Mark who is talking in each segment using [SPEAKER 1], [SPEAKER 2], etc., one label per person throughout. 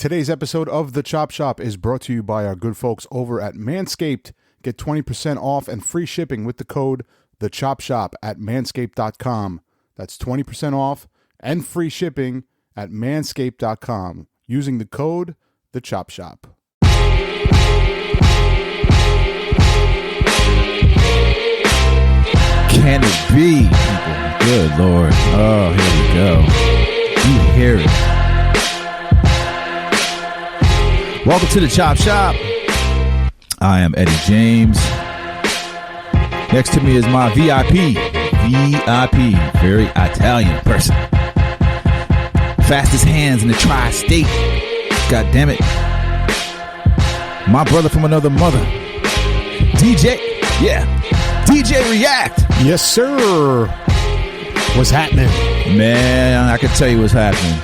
[SPEAKER 1] Today's episode of The Chop Shop is brought to you by our good folks over at Manscaped. Get 20% off and free shipping with the code The Chop Shop at manscaped.com. That's 20% off and free shipping at manscaped.com using the code The Chop Shop.
[SPEAKER 2] Can it be, people? Good Lord. Oh, here we go. You hear it. Welcome to the Chop Shop. I am Eddie James. Next to me is my VIP, very Italian person. Fastest hands in the tri-state. God damn it. My brother from another mother. DJ, yeah. DJ React.
[SPEAKER 1] Yes, sir. What's happening?
[SPEAKER 2] Man, I can tell you what's happening.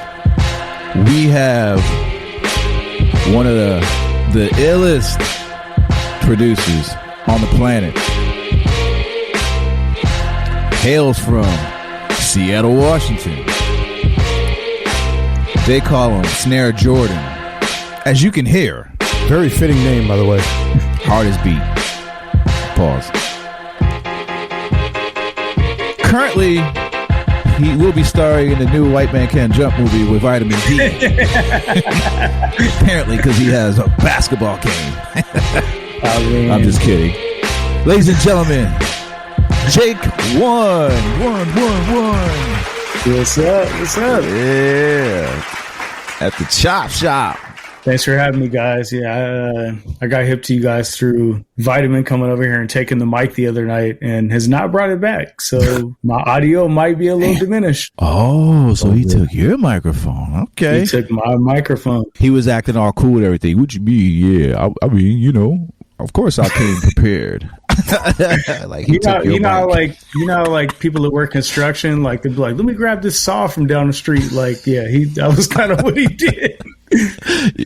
[SPEAKER 2] We have one of the illest producers on the planet. Hails from Seattle, Washington. They call him Snare Jordan. As you can hear.
[SPEAKER 1] Very fitting name, by the way.
[SPEAKER 2] Hardest beat. Pause. Currently, he will be starring in the new White Man Can't Jump movie with Vitamin D. Apparently, because he has a basketball game. I'm just kidding. Ladies and gentlemen, Jake one.
[SPEAKER 3] What's up? What's up?
[SPEAKER 2] Yeah. At the Chop Shop.
[SPEAKER 3] Thanks for having me, guys. Yeah, I got hip to you guys through Vitamin coming over here and taking the mic the other night and has not brought it back. So my audio might be a little diminished.
[SPEAKER 2] Oh, so he took your microphone. Okay.
[SPEAKER 3] He took my microphone.
[SPEAKER 2] He was acting all cool and everything. What you mean? Yeah, I mean, you know, of course I came prepared. Like he took your mic. like people that work construction, like they'd be like, let me grab this saw from down the street. Like, yeah, that was kind of what he did.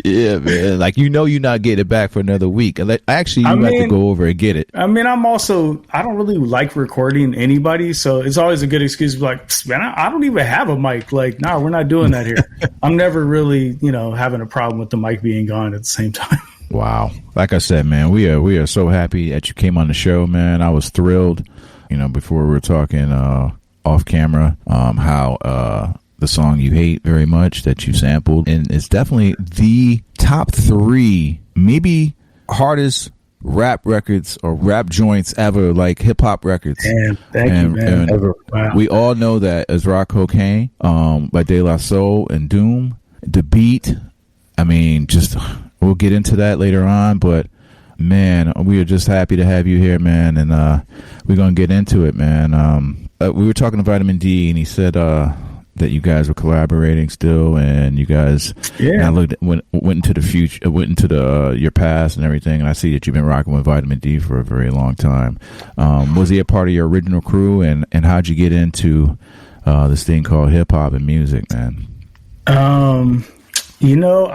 [SPEAKER 2] Yeah, man. Like, you know, you're not getting it back for another week. Actually, you have to go over and get it.
[SPEAKER 3] I mean, I don't really like recording anybody, so it's always a good excuse to be like, man, I don't even have a mic. Like, no, we're not doing that here. I'm never really, having a problem with the mic being gone at the same time.
[SPEAKER 2] Wow. Like I said, man, we are so happy that you came on the show, man. I was thrilled, before we were talking off camera, how the song You Hate very much that you sampled, and it's definitely the top 3 maybe hardest rap records or rap joints ever, like hip-hop records.
[SPEAKER 3] Damn, thank you, man.
[SPEAKER 2] Wow. We all know that as Rocc Co.Kane by De La Soul and Doom. The beat, I mean, just we'll get into that later on, but man, we are just happy to have you here, man, and we're gonna get into it, man. We were talking to Vitamin D, and he said that you guys were collaborating still, and you guys went into the future, went into your past and everything, and I see that you've been rocking with Vitamin D for a very long time. Was he a part of your original crew, and how'd you get into this thing called hip-hop and music, man?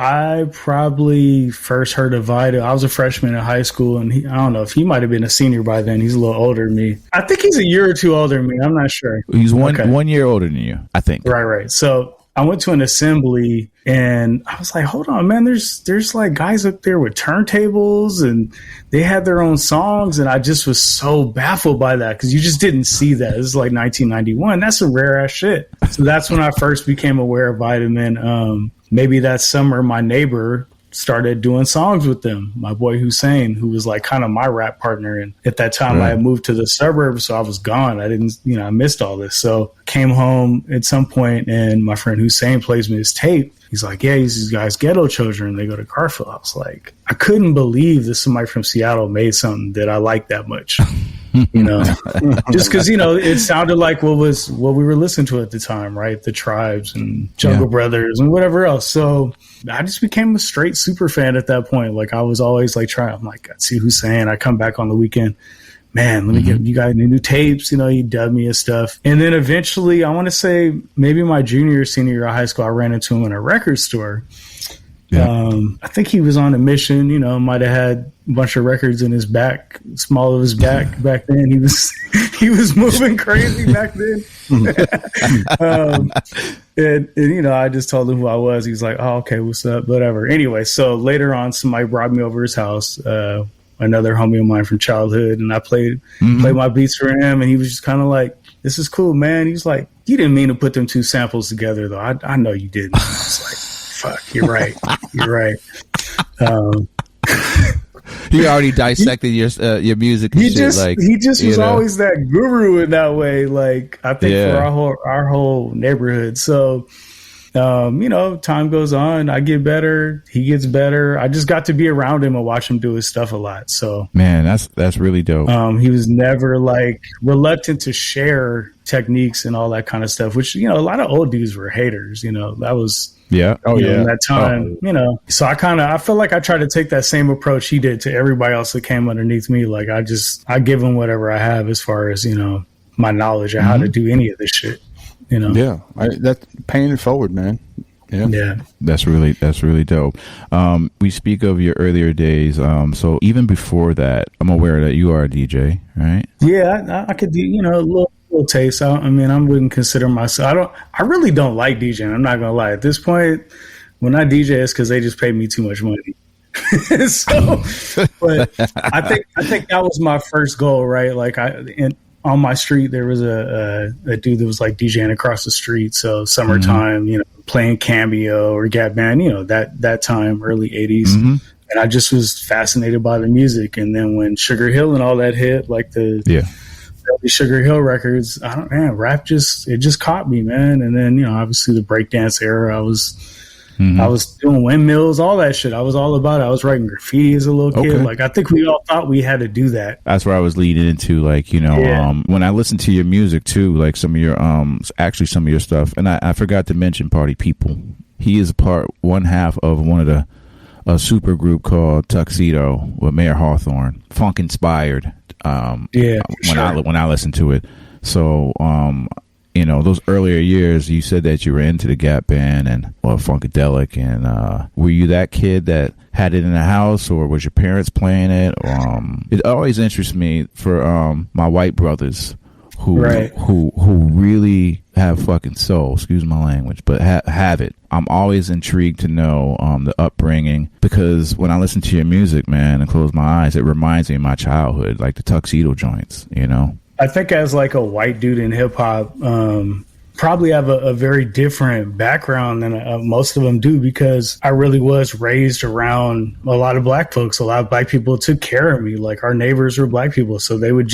[SPEAKER 3] I probably first heard of Vita. I was a freshman in high school, and I don't know if he might have been a senior by then. He's a little older than me. I think he's a year or two older than me. I'm not sure.
[SPEAKER 2] He's one year older than you, I think.
[SPEAKER 3] Right. So I went to an assembly, and I was like, hold on, man, there's like guys up there with turntables, and they had their own songs, and I just was so baffled by that because you just didn't see that. This is like 1991. That's some rare ass shit. So that's when I first became aware of Vitamin. Maybe that summer, my neighbor started doing songs with them. My boy Hussein, who was like kind of my rap partner. And at that time, I had moved to the suburbs, so I was gone. I didn't, I missed all this. So I came home at some point, and my friend Hussein plays me his tape. He's like, yeah, these guys, Ghetto Children. They go to Garfield. I was like, I couldn't believe that somebody from Seattle made something that I liked that much. Just because, it sounded like what we were listening to at the time, right? The Tribes and Jungle Brothers and whatever else. So I just became a straight super fan at that point. Like, I was always like I'm like, I see Hussein. I come back on the weekend. Man, let me get you guys new tapes. He dubbed me and stuff. And then eventually, I want to say maybe my junior or senior year of high school, I ran into him in a record store. Yeah. I think he was on a mission, might have had a bunch of records in his back, small of his back then. He was he was moving crazy back then. And you know, I just told him who I was. He was like, "Oh, okay, what's up?" Whatever. Anyway, so later on, somebody brought me over to his house. Another homie of mine from childhood, and I played my beats for him, and he was just kind of like, "This is cool, man." He's like, "You didn't mean to put them two samples together, though. I know you didn't." I was like, "Fuck, you're right. You're right."
[SPEAKER 2] He already dissected your music. And
[SPEAKER 3] he just was always that guru in that way. Like, I think for our whole neighborhood. So, you know, time goes on. I get better. He gets better. I just got to be around him and watch him do his stuff a lot. So,
[SPEAKER 2] man, that's really dope.
[SPEAKER 3] He was never like reluctant to share techniques and all that kind of stuff, which, you know, a lot of old dudes were haters. You know, that was.
[SPEAKER 2] Yeah.
[SPEAKER 3] Oh, yeah. That time, you know, so I feel like I try to take that same approach he did to everybody else that came underneath me. Like, I give them whatever I have as far as, you know, my knowledge of how to do any of this shit, you know?
[SPEAKER 1] Yeah. That's paying it forward, man.
[SPEAKER 3] Yeah.
[SPEAKER 2] That's really dope. We speak of your earlier days. So even before that, I'm aware that you are a DJ, right?
[SPEAKER 3] Yeah. I could do, you know, a little taste. I mean, I wouldn't consider myself. I really don't like DJing. I'm not gonna lie. At this point, when I DJ, it's because they just paid me too much money. So, but I think that was my first goal, right? Like on my street, there was a dude that was like DJing across the street. So summertime, you know, playing Cameo or Gap Band, you know, that time, early 80s. And I just was fascinated by the music. And then when Sugar Hill and all that hit, like the Sugar Hill records, rap just caught me, man. And then, you know, obviously the breakdance era, I was doing windmills, all that shit. I was all about it. I was writing graffiti as a little kid. Like, I think we all thought we had to do that.
[SPEAKER 2] That's where I was leading into, like, you know, when I listened to your music too, like some of your stuff. And I forgot to mention Party People. He is one half of a super group called Tuxedo with Mayer Hawthorne, funk inspired. When I listened to it. So, you know, those earlier years, you said that you were into the Gap Band and Funkadelic, and were you that kid that had it in the house, or was your parents playing it? It always interests me for my white brothers who really have fucking soul, excuse my language, but have it. I'm always intrigued to know the upbringing, because when I listen to your music, man, and close my eyes, it reminds me of my childhood, like the Tuxedo joints, you know?
[SPEAKER 3] I think as like a white dude in hip hop, probably have a very different background than most of them do, because I really was raised around a lot of black folks. A lot of black people took care of me. Like, our neighbors were black people. So they would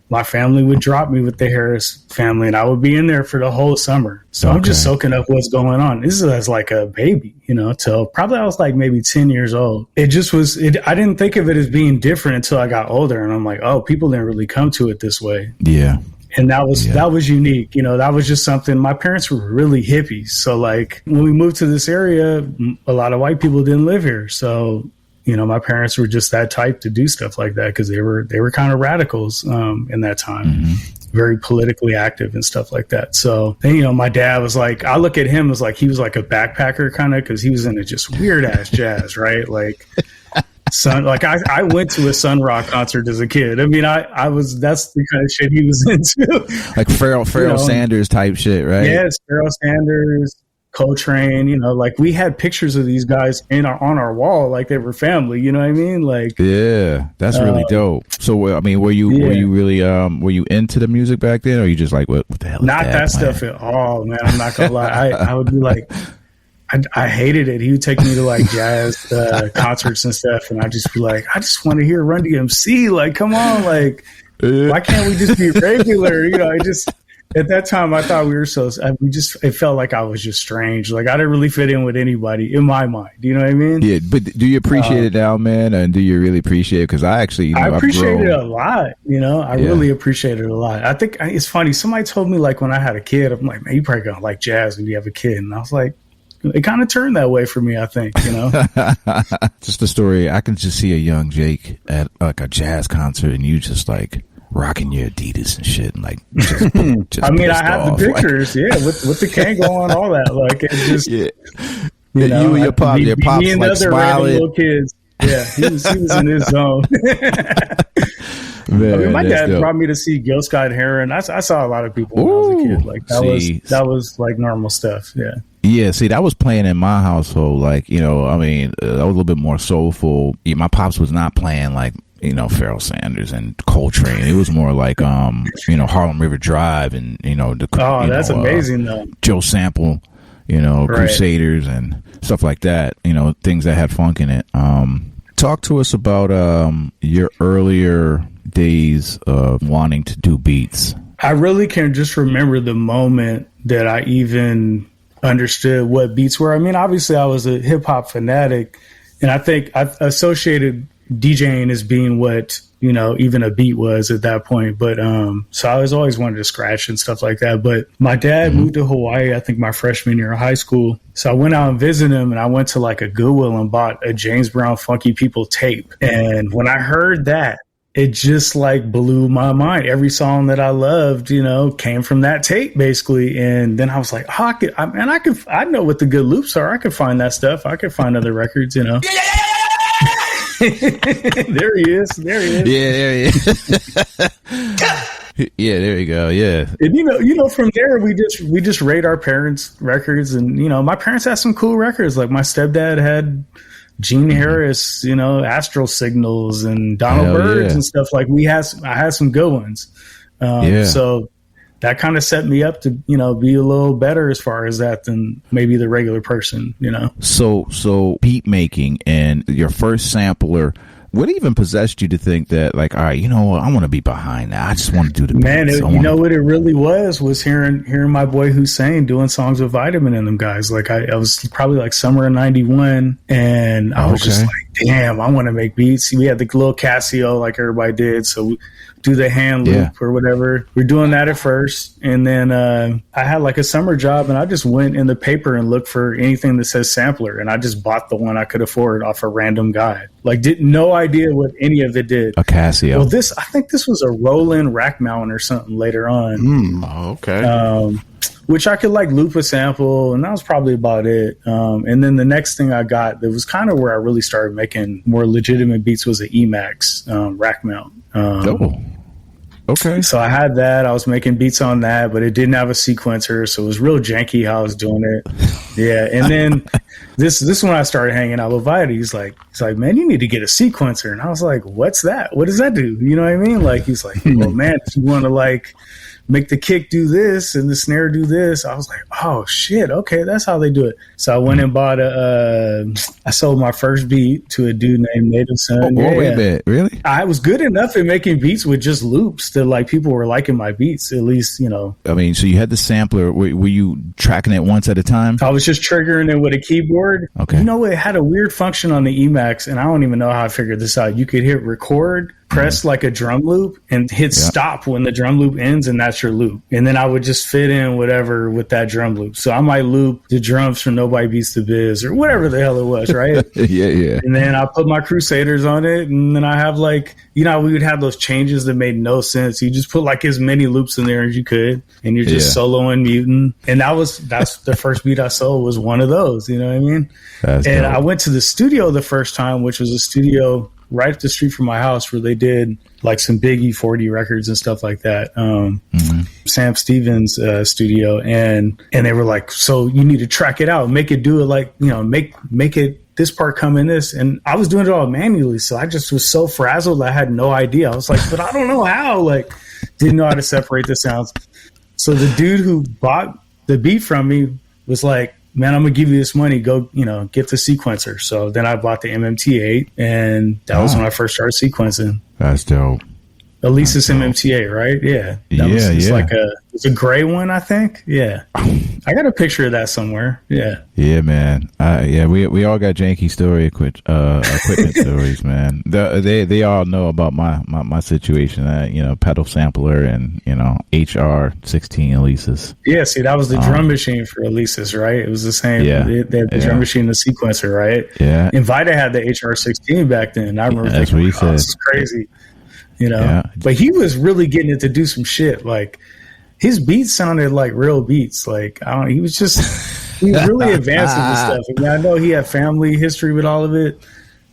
[SPEAKER 3] my family would drop me with the Harris family, and I would be in there for the whole summer. So I'm just soaking up what's going on. This is as like a baby, you know, till probably I was like maybe 10 years old. It just was, I didn't think of it as being different until I got older. And I'm like, oh, people didn't really come to it this way.
[SPEAKER 2] Yeah.
[SPEAKER 3] And that was unique. You know, that was just something. My parents were really hippies. So like when we moved to this area, a lot of white people didn't live here. So, you know, my parents were just that type to do stuff like that, because they were kind of radicals in that time, very politically active and stuff like that. So, and, you know, my dad was like, I look at him as like he was like a backpacker kind of, because he was into just weird ass jazz, right? Like, I went to a Sun Rock concert as a kid. I mean, that's the kind of shit he was into,
[SPEAKER 2] like Pharoah Sanders type shit, right?
[SPEAKER 3] Yes, Pharoah Sanders. Coltrane, you know, like we had pictures of these guys on our wall, like they were family. You know what I mean? Like,
[SPEAKER 2] yeah, that's really dope. So, I mean, were you really were you into the music back then, or you just like what the hell?
[SPEAKER 3] Not that stuff at all, man. I'm not gonna lie. I would be like, I hated it. He would take me to like jazz concerts and stuff, and I'd just be like, I just want to hear Run DMC. Like, come on, like, why can't we just be regular? You know, at that time, I thought it felt like I was just strange. Like, I didn't really fit in with anybody in my mind. You know what I mean?
[SPEAKER 2] Yeah, but do you appreciate it now, man? And do you really appreciate it? Because I actually,
[SPEAKER 3] I appreciate it a lot. You know, I really appreciate it a lot. I think it's funny. Somebody told me, like, when I had a kid, I'm like, man, you probably gonna like jazz when you have a kid. And I was like, it kind of turned that way for me, I think, you know?
[SPEAKER 2] Just the story. I can just see a young Jake at like a jazz concert, and you just like rocking your Adidas and shit, and like just
[SPEAKER 3] I mean, I have the pictures, with the Kango on, all that. Like, it's just
[SPEAKER 2] you and your pops
[SPEAKER 3] me and
[SPEAKER 2] like
[SPEAKER 3] other random little kids. Yeah, he was in his zone.
[SPEAKER 2] Man,
[SPEAKER 3] I mean, my dad
[SPEAKER 2] dope.
[SPEAKER 3] brought me to see Gil Scott Heron. I saw a lot of people when I was a kid. Like that was like normal stuff. Yeah.
[SPEAKER 2] Yeah, see, that was playing in my household. Like, you know, I mean, that was a little bit more soulful. Yeah, my pops was not playing like, you know, Pharoah Sanders and Coltrane. It was more like, you know, Harlem River Drive and, you know,
[SPEAKER 3] that's amazing though.
[SPEAKER 2] Joe Sample, you know, right. Crusaders and stuff like that. You know, things that had funk in it. Talk to us about your earlier days of wanting to do beats.
[SPEAKER 3] I really can just remember the moment that I even understood what beats were. I mean, obviously I was a hip hop fanatic, and I think I associated DJing as being what, you know, even a beat was at that point. But so I was always wanted to scratch and stuff like that. But my dad moved to Hawaii, I think my freshman year of high school. So I went out and visited him, and I went to like a Goodwill and bought a James Brown Funky People tape. And when I heard that, it just like blew my mind. Every song that I loved, you know, came from that tape basically. And then I was like, oh, I know what the good loops are. I could find that stuff. I could find other records, you know. There he is.
[SPEAKER 2] Yeah, there he is. Yeah, there you go. Yeah.
[SPEAKER 3] And you know, from there we just rate our parents' records, and you know, my parents had some cool records. Like my stepdad had Gene Harris, you know, Astral Signals and Donald Byrds and stuff. Like I had some good ones. So that kind of set me up to, you know, be a little better as far as that than maybe the regular person, you know.
[SPEAKER 2] So beat making and your first sampler, what even possessed you to think that, like, all right, you know what, I want to be behind that. I just want to do the beats.
[SPEAKER 3] Man, you know what it really was hearing my boy Hussein doing songs with Vitamin and them guys. Like I was probably like summer of '91, and I was just like, damn, I want to make beats. We had the little Casio like everybody did, so we do the hand loop or whatever. We're doing that at first, and then I had like a summer job, and I just went in the paper and looked for anything that says sampler, and I just bought the one I could afford off a random guy. Like, no idea what any of it did.
[SPEAKER 2] A Casio.
[SPEAKER 3] Well, I think this was a Roland rack mount or something later on.
[SPEAKER 2] Okay.
[SPEAKER 3] Which I could like loop a sample, and that was probably about it. And then the next thing I got that was kind of where I really started making more legitimate beats was an Emax rack mount.
[SPEAKER 2] Okay.
[SPEAKER 3] So I had that. I was making beats on that, but it didn't have a sequencer, so it was real janky how I was doing it. Yeah, and then this is when I started hanging out with Vita. He's like, man, you need to get a sequencer. And I was like, what's that? What does that do? You know what I mean? Like, he's like, well, man, if you want to like make the kick do this and the snare do this. I was like, oh shit, okay, that's how they do it. So I went and bought I sold my first beat to a dude named Native Son.
[SPEAKER 2] Wait a minute, really?
[SPEAKER 3] I was good enough at making beats with just loops that like people were liking my beats, at least, you know.
[SPEAKER 2] I mean, so you had the sampler. Were you tracking it once at a time?
[SPEAKER 3] I was just triggering it with a keyboard.
[SPEAKER 2] Okay.
[SPEAKER 3] You know, it had a weird function on the Emax, and I don't even know how I figured this out. You could hit record, press like a drum loop, and hit stop when the drum loop ends, and that's your loop. And then I would just fit in whatever with that drum loop. So I might loop the drums from Nobody Beats the Biz or whatever the hell it was, right?
[SPEAKER 2] Yeah.
[SPEAKER 3] And then I put my Crusaders on it, and then I have like, you know, we would have those changes that made no sense. You just put like as many loops in there as you could, and you're just soloing muting. And that's the first beat I sold was one of those, you know what I mean? That's dope. I went to the studio the first time, which was a studio right up the street from my house where they did like some big E40 records and stuff like that. Sam Stevens studio. And they were like, so you need to track it out, make it do it like, you know, make it this part come in this. And I was doing it all manually. So I just was so frazzled. I had no idea. I was like, but I don't know how, like didn't know how to separate the sounds. So the dude who bought the beat from me was like, man, I'm going to give you this money. Go, you know, get the sequencer. So then I bought the MMT8, and that was when I first started sequencing.
[SPEAKER 2] That's dope.
[SPEAKER 3] Elysis MMT8, right? Yeah. It's like it's a gray one, I think. Yeah. I got a picture of that somewhere. Yeah.
[SPEAKER 2] Yeah, man. We all got janky equipment stories, man. They all know about my situation. You know, pedal sampler and, you know, HR16 Elysis.
[SPEAKER 3] Yeah, see, that was the drum machine for Elysis, right? It was the same.
[SPEAKER 2] Yeah.
[SPEAKER 3] They had the drum machine, the sequencer, right?
[SPEAKER 2] Yeah.
[SPEAKER 3] And Vita had the HR16 back then. I remember
[SPEAKER 2] that's
[SPEAKER 3] thinking,
[SPEAKER 2] what he said.
[SPEAKER 3] This is crazy. You know, but he was really getting it to do some shit. Like his beats sounded like real beats. Like he was really advanced with this stuff. I mean, I know he had family history with all of it,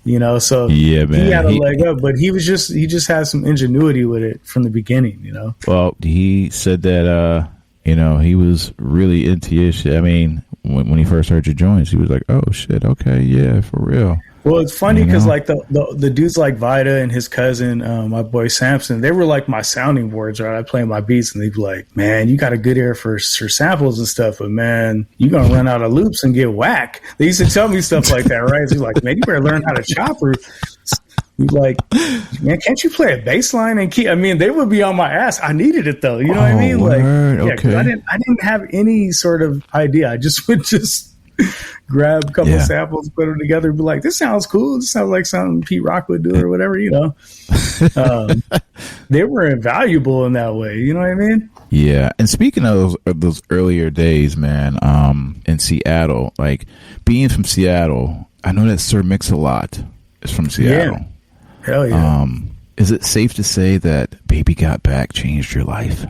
[SPEAKER 3] you know, so
[SPEAKER 2] yeah, man,
[SPEAKER 3] he had a leg up, but he just had some ingenuity with it from the beginning, you know.
[SPEAKER 2] Well, he said that, you know, he was really into your shit. I mean, when he first heard your joints, he was like, oh shit, okay, yeah, for real.
[SPEAKER 3] Well, it's funny
[SPEAKER 2] You
[SPEAKER 3] because
[SPEAKER 2] know?
[SPEAKER 3] like the dudes like Vita and his cousin, my boy Samson, they were like my sounding boards, right? I play my beats and they'd be like, man, you got a good ear for samples and stuff, but man, you're going to run out of loops and get whack. They used to tell me stuff like that, right? So like, man, you better learn how to chop or like, man, can't you play a bass line and key? I mean, they would be on my ass. I needed it though. You know what I mean?
[SPEAKER 2] Word.
[SPEAKER 3] Like, yeah,
[SPEAKER 2] Okay.
[SPEAKER 3] I didn't have any sort of idea. I just would grab a couple samples, put them together, and be like, this sounds cool. This sounds like something Pete Rocc would do or whatever, you know. They were invaluable in that way. You know what I mean?
[SPEAKER 2] Yeah. And speaking of those earlier days, man, in Seattle, like being from Seattle, I know that Sir Mix-a-Lot is from Seattle.
[SPEAKER 3] Yeah. Hell yeah.
[SPEAKER 2] Is it safe to say that Baby Got Back changed your life?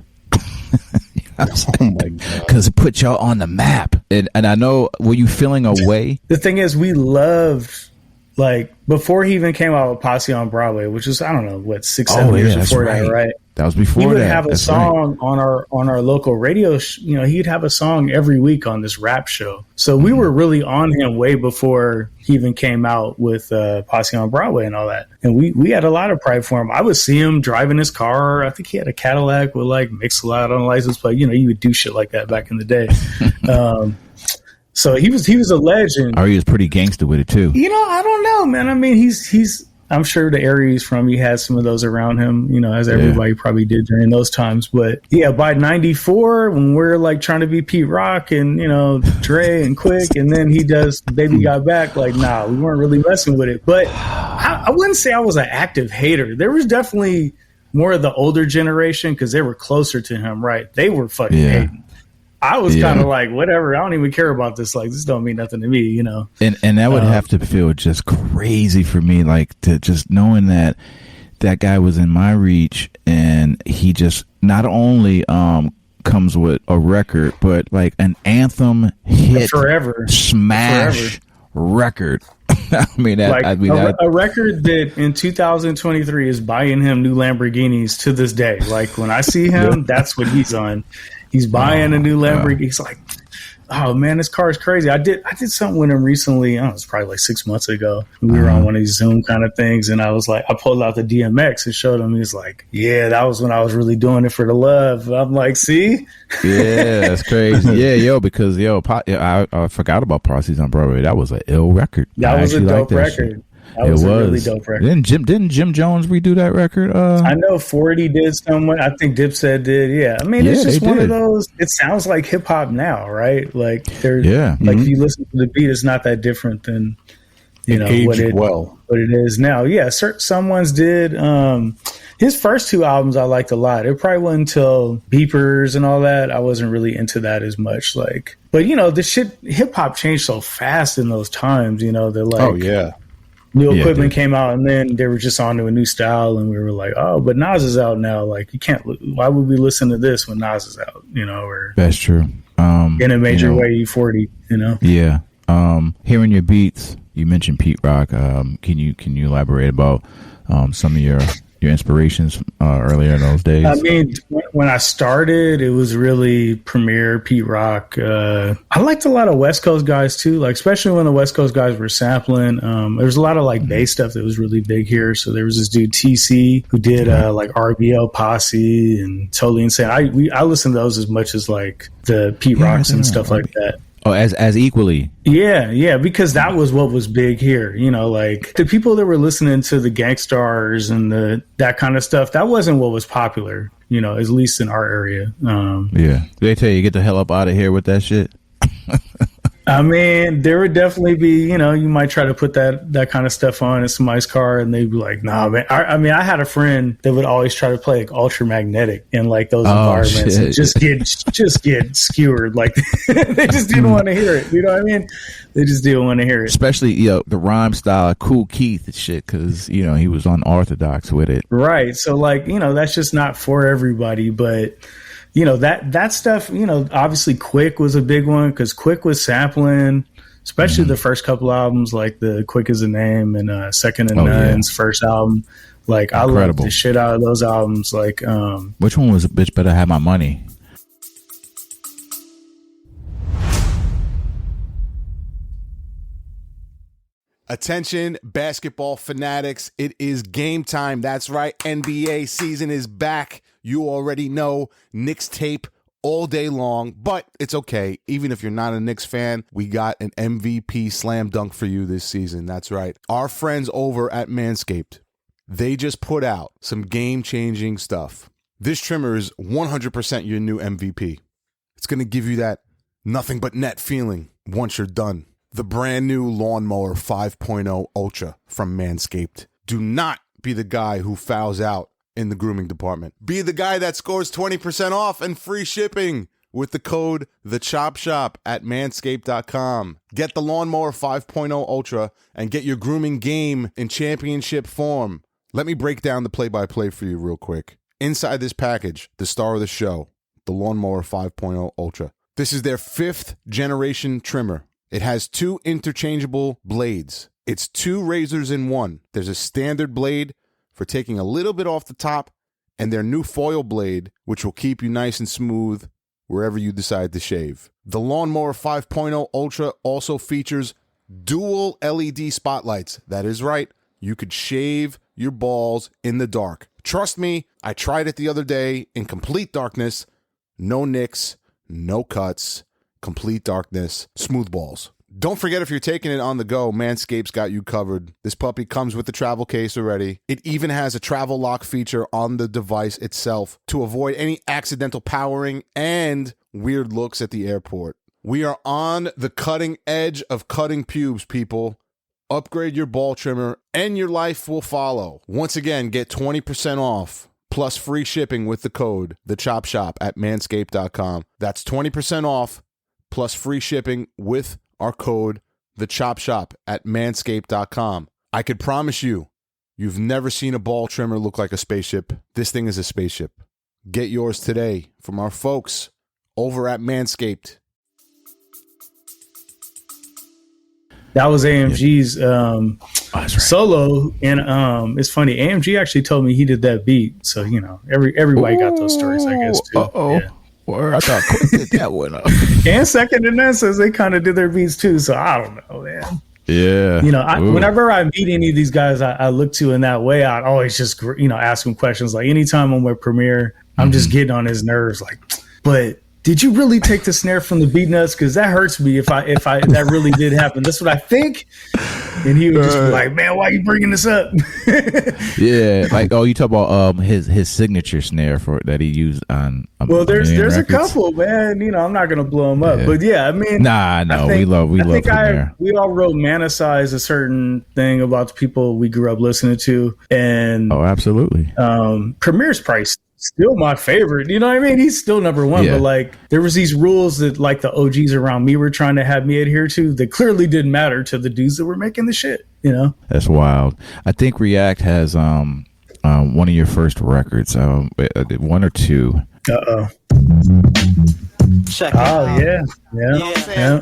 [SPEAKER 1] Oh my god!
[SPEAKER 2] Because it put y'all on the map, and I know, were you feeling a way?
[SPEAKER 3] The thing is, we loved, like, before he even came out with Posse on Broadway, which was, I don't know, what, 6-7 years before that, right?
[SPEAKER 2] That was before
[SPEAKER 3] he would
[SPEAKER 2] that.
[SPEAKER 3] have a song on our local radio. You know, he'd have a song every week on this rap show. So we were really on him way before he even came out with Posse on Broadway and all that. And we had a lot of pride for him. I would see him driving his car. I think he had a Cadillac with like Mix-a-Lot on the license plate. You know, you would do shit like that back in the day. So he was a legend.
[SPEAKER 2] Or he was pretty gangster with it too.
[SPEAKER 3] You know, I don't know, man. I mean, he's I'm sure the area he's from, he had some of those around him, you know, as everybody probably did during those times. But yeah, by 94, when we're like trying to be Pete Rocc and, you know, Dre and Quick, and then he does Baby Got Back, like, nah, we weren't really messing with it. But I wouldn't say I was an active hater. There was definitely more of the older generation because they were closer to him, right? They were fucking hating. I was kind of like, whatever, I don't even care about this. Like, this don't mean nothing to me, you know?
[SPEAKER 2] And that would have to feel just crazy for me, like, to just knowing that that guy was in my reach, and he just not only comes with a record, but like an anthem hit,
[SPEAKER 3] forever
[SPEAKER 2] smash record. I mean,
[SPEAKER 3] a record that in 2023 is buying him new Lamborghinis to this day. Like, when I see him, that's what he's on. He's buying a new Lamborghini. He's like, oh man, this car is crazy. I did something with him recently. I don't know, it was probably like 6 months ago. We were on one of these Zoom kind of things, and I was like, I pulled out the DMX and showed him. He's like, yeah, that was when I was really doing it for the love. I'm like, see?
[SPEAKER 2] Yeah, that's crazy. Yeah, because I forgot about Posse's on Broadway. That was an ill record.
[SPEAKER 3] That was a dope record. That was a really dope record.
[SPEAKER 2] Didn't Jim Jones redo that record?
[SPEAKER 3] I know 40 did someone. I think Dipset did. Yeah, I mean, it's just one of those. It sounds like hip hop now, right? Like there's, like if you listen to the beat, it's not that different than what it is now. Yeah, some ones did. His first two albums I liked a lot. It probably wasn't until Beepers and all that I wasn't really into that as much. Like, but the shit, hip hop changed so fast in those times. They're like,
[SPEAKER 1] oh yeah.
[SPEAKER 3] New equipment came out, and then they were just on to a new style, and we were like, "Oh, but Nas is out now. Like, you can't. Why would we listen to this when Nas is out? Or
[SPEAKER 2] that's true.
[SPEAKER 3] In a major way, E40.
[SPEAKER 2] Yeah. Hearing your beats, you mentioned Pete Rocc. Can you elaborate about some of your inspirations earlier in those days? I
[SPEAKER 3] mean, when I started, it was really Premier, Pete Rocc. I liked a lot of West Coast guys too, like especially when the West Coast guys were sampling. There was a lot of like bass stuff that was really big here. So there was this dude TC who did like RBL Posse and Totally Insane. I listened to those as much as like the Pete Rocks and stuff like that.
[SPEAKER 2] Oh, as equally.
[SPEAKER 3] Yeah, because that was what was big here. Like the people that were listening to the Gangstars and that kind of stuff, that wasn't what was popular, at least in our area.
[SPEAKER 2] Yeah. They tell you, get the hell up out of here with that shit?
[SPEAKER 3] I mean, there would definitely be, you might try to put that kind of stuff on in somebody's car, and they'd be like, nah, man. I had a friend that would always try to play like Ultramagnetic in like those environments and just get skewered. Like they just didn't want to hear it. You know what I mean? They just didn't want to hear it.
[SPEAKER 2] Especially, the rhyme style, Cool Keith and shit, because, he was unorthodox with it.
[SPEAKER 3] Right. So like, that's just not for everybody, but that stuff, obviously Quick was a big one because Quick was sampling especially the first couple albums, like the Quick as a Name and Second and None's first album. Like, incredible. I love the shit out of those albums. Like,
[SPEAKER 2] which one was Bitch Better Have My Money?
[SPEAKER 1] Attention, basketball fanatics. It is game time. That's right. NBA season is back. You already know. Knicks tape all day long, but it's okay. Even if you're not a Knicks fan, we got an MVP slam dunk for you this season. That's right. Our friends over at Manscaped, they just put out some game-changing stuff. This trimmer is 100% your new MVP. It's going to give you that nothing but net feeling once you're done. The brand new Lawnmower 5.0 Ultra from Manscaped. Do not be the guy who fouls out in the grooming department. Be the guy that scores 20% off and free shipping with the code TheChopShop at Manscaped.com. Get the Lawnmower 5.0 Ultra and get your grooming game in championship form. Let me break down the play-by-play for you real quick. Inside this package, the star of the show, the Lawnmower 5.0 Ultra. This is their 5th generation trimmer. It has 2 interchangeable blades. It's 2 razors in one. There's a standard blade for taking a little bit off the top, and their new foil blade, which will keep you nice and smooth wherever you decide to shave. The Lawnmower 5.0 Ultra also features dual LED spotlights. That is right. You could shave your balls in the dark. Trust me, I tried it the other day in complete darkness. No nicks, no cuts. Complete darkness, smooth balls. Don't forget, if you're taking it on the go, Manscaped's got you covered. This puppy comes with the travel case already. It even has a travel lock feature on the device itself to avoid any accidental powering and weird looks at the airport. We are on the cutting edge of cutting pubes, people. Upgrade your ball trimmer and your life will follow. Once again, get 20% off plus free shipping with the code TheChopShop at Manscaped.com. That's 20% off plus free shipping with our code TheChopShop at Manscaped.com. I could promise you, you've never seen a ball trimmer look like a spaceship. This thing is a spaceship. Get yours today from our folks over at Manscaped.
[SPEAKER 3] That was AMG's solo, and it's funny. AMG actually told me he did that beat, so you know everybody got those stories, I guess. Too. Yeah.
[SPEAKER 2] Or I thought Quick did that one up.
[SPEAKER 3] And Second and None says they kind of did their beats too, so I don't know, man.
[SPEAKER 2] Yeah.
[SPEAKER 3] You know, whenever I meet any of these guys I look to in that way, I'd always just, ask them questions. Like anytime I'm with Premier, I'm just getting on his nerves. Like, but did you really take the snare from the beat nuts? Because that hurts me if that really did happen. That's what I think. And he would just be like, man, why are you bringing this up?
[SPEAKER 2] Yeah, like, you talk about his signature snare that he used on.
[SPEAKER 3] Well, there's a couple, man. I'm not gonna blow him up, but yeah, I mean,
[SPEAKER 2] we love Premier.
[SPEAKER 3] We all romanticize a certain thing about the people we grew up listening to, and
[SPEAKER 2] absolutely.
[SPEAKER 3] Premier's probably still my favorite. You know what I mean? He's still number one, but like there was these rules that like the OGs around me were trying to have me adhere to that clearly didn't matter to the dudes that were making the shit.
[SPEAKER 2] That's wild. I think React has one of your first records, one or two.
[SPEAKER 4] Check it out.
[SPEAKER 3] Yeah.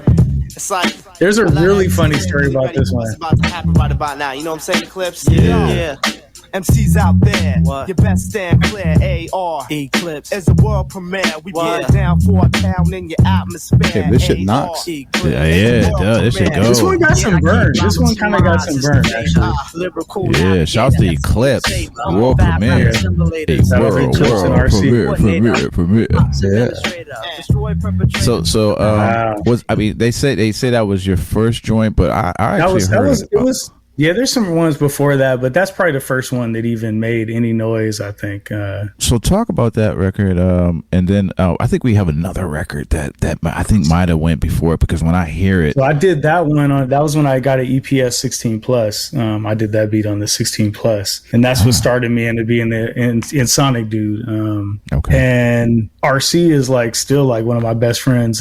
[SPEAKER 3] It's like there's a really funny story about this one.
[SPEAKER 4] What's about to happen right about now? You know what I'm saying, Clips? Yeah. MCs out there, your best stand clear. AR Eclipse is a world premiere. We get down for a town in your atmosphere.
[SPEAKER 1] Okay, this shit knocks.
[SPEAKER 2] Yeah, it does. This shit goes.
[SPEAKER 3] This one got some burn. This one kind of got some burn, actually.
[SPEAKER 2] Yeah, shout to Eclipse. World premiere. Premiere. Yeah. So they say that was your first joint, but I actually heard
[SPEAKER 3] it was. Yeah, there's some ones before that, but that's probably the first one that even made any noise, I think.
[SPEAKER 2] So talk about that record, and then I think we have another record that I think might have went before it, because when I hear it...
[SPEAKER 3] So I did that one, that was when I got an EPS 16 Plus. I did that beat on the 16 Plus, and that's what started me into being in Sonic Dude.
[SPEAKER 2] Okay.
[SPEAKER 3] And RC is like still like one of my best friends.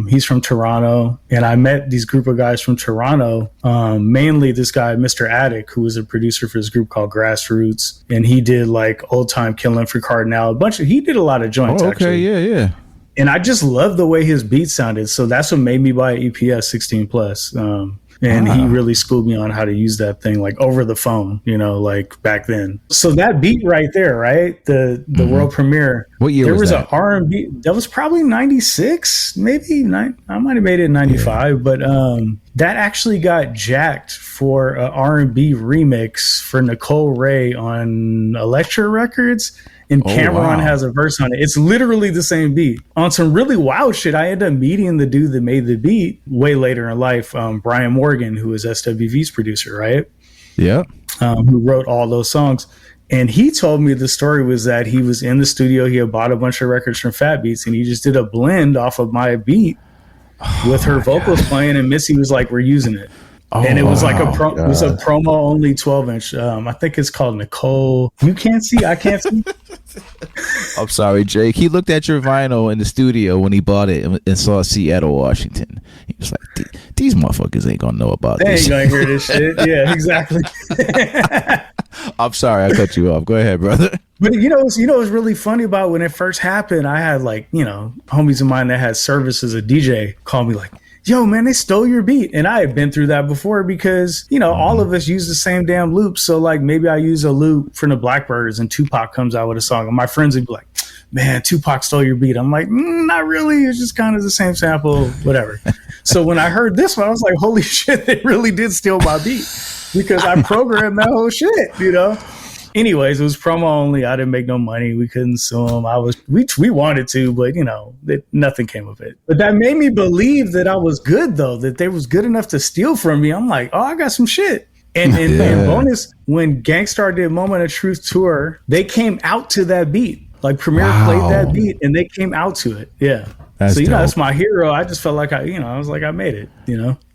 [SPEAKER 3] He's from Toronto, and I met these group of guys from Toronto, mainly this guy, Mr. Attic, who was a producer for this group called Grassroots, and he did like Old Time Killing for Cardinal, he did a lot of joints.
[SPEAKER 2] Okay,
[SPEAKER 3] actually.
[SPEAKER 2] yeah.
[SPEAKER 3] And I just love the way his beat sounded. So that's what made me buy EPS 16 plus. And he really schooled me on how to use that thing like over the phone, you know, like back then. So that beat right there, right? The world premiere.
[SPEAKER 2] What year
[SPEAKER 3] was
[SPEAKER 2] that?
[SPEAKER 3] There was an R&B. That was probably 96, maybe. I might have made it in 95. But that actually got jacked for an R&B remix for Nicole Ray on Elektra Records. And Cameron has a verse on it. It's literally the same beat. On some really wild shit, I ended up meeting the dude that made the beat way later in life, Brian Morgan, who is SWV's producer, right?
[SPEAKER 2] Yeah.
[SPEAKER 3] Who wrote all those songs. And he told me the story was that he was in the studio. He had bought a bunch of records from Fat Beats, and he just did a blend off of my beat with her vocals playing. And Missy was like, "We're using it." And it was like it was a promo only 12-inch. I think it's called Nicole. You can't see. I can't see.
[SPEAKER 2] I'm sorry, Jake. He looked at your vinyl in the studio when he bought it and saw Seattle, Washington. He was like, "These motherfuckers ain't gonna know about this.
[SPEAKER 3] They ain't gonna hear this shit." Yeah, exactly.
[SPEAKER 2] I'm sorry, I cut you off. Go ahead, brother.
[SPEAKER 3] But what's really funny about when it first happened, I had like, homies of mine that had service as a DJ call me like, "Yo, man, they stole your beat." And I had been through that before because, all of us use the same damn loop. So like maybe I use a loop from the Blackbirds and Tupac comes out with a song and my friends would be like, "Man, Tupac stole your beat." I'm like, not really. It's just kind of the same sample, whatever. So when I heard this one, I was like, holy shit, they really did steal my beat because I programmed that whole shit, Anyways, it was promo only. I didn't make no money. We couldn't sue them. We wanted to, but nothing came of it. But that made me believe that I was good though, that they was good enough to steal from me. I'm like, oh, I got some shit. And bonus, when Gangstar did Moment of Truth tour, they came out to that beat. Like Premier played that beat and they came out to it. Yeah.
[SPEAKER 2] That's dope.
[SPEAKER 3] That's my hero. I just felt like I was like, I made it,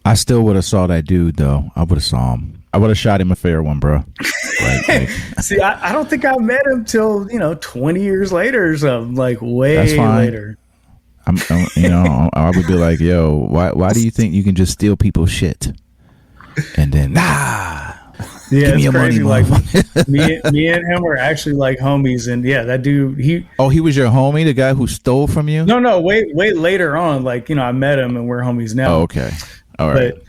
[SPEAKER 2] I still would have saw that dude though. I would have saw him. I would have shot him a fair one, bro.
[SPEAKER 3] See, I don't think I met him till 20 years later or something, like way later. I would be like, "Yo, why do you think you can just steal people's shit?" And then, yeah, it's crazy. Like me and him were actually like homies, and yeah, that dude. He
[SPEAKER 2] was your homie, the guy who stole from you?
[SPEAKER 3] No, way later on. Like I met him, and we're homies now.
[SPEAKER 2] Oh, okay, all right.
[SPEAKER 3] But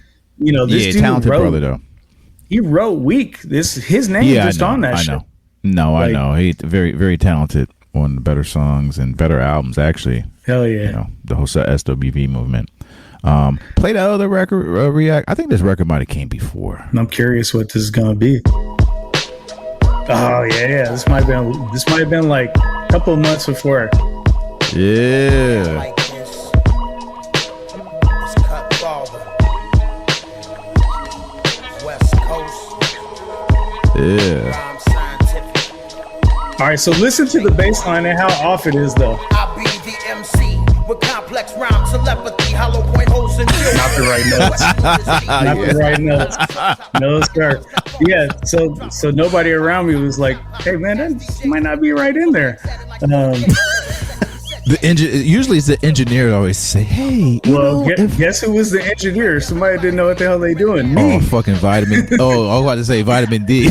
[SPEAKER 3] this dude
[SPEAKER 2] talented brother though.
[SPEAKER 3] He wrote "Weak." His name just on that shit.
[SPEAKER 2] No, I know. He's very, very talented. One of the better songs and better albums, actually.
[SPEAKER 3] Hell yeah.
[SPEAKER 2] The whole SWV movement. Play that other record, React. I think this record might have came before.
[SPEAKER 3] I'm curious what this is gonna be. Oh yeah, this might have been like a couple of months before.
[SPEAKER 2] Yeah. Yeah.
[SPEAKER 3] All right, so listen to the bass line and how off it is, though.
[SPEAKER 5] I be the MC with complex rhyme telepathy, hollow point holes and
[SPEAKER 3] not the right notes. Not the right notes. No, sir. Yeah, so nobody around me was like, "Hey, man, that might not be right in there."
[SPEAKER 2] Usually it's the engineer always say, "Hey,
[SPEAKER 3] guess who was the engineer? Somebody didn't know what the hell they doing." Me.
[SPEAKER 2] Oh, fucking vitamin. I was about to say vitamin D.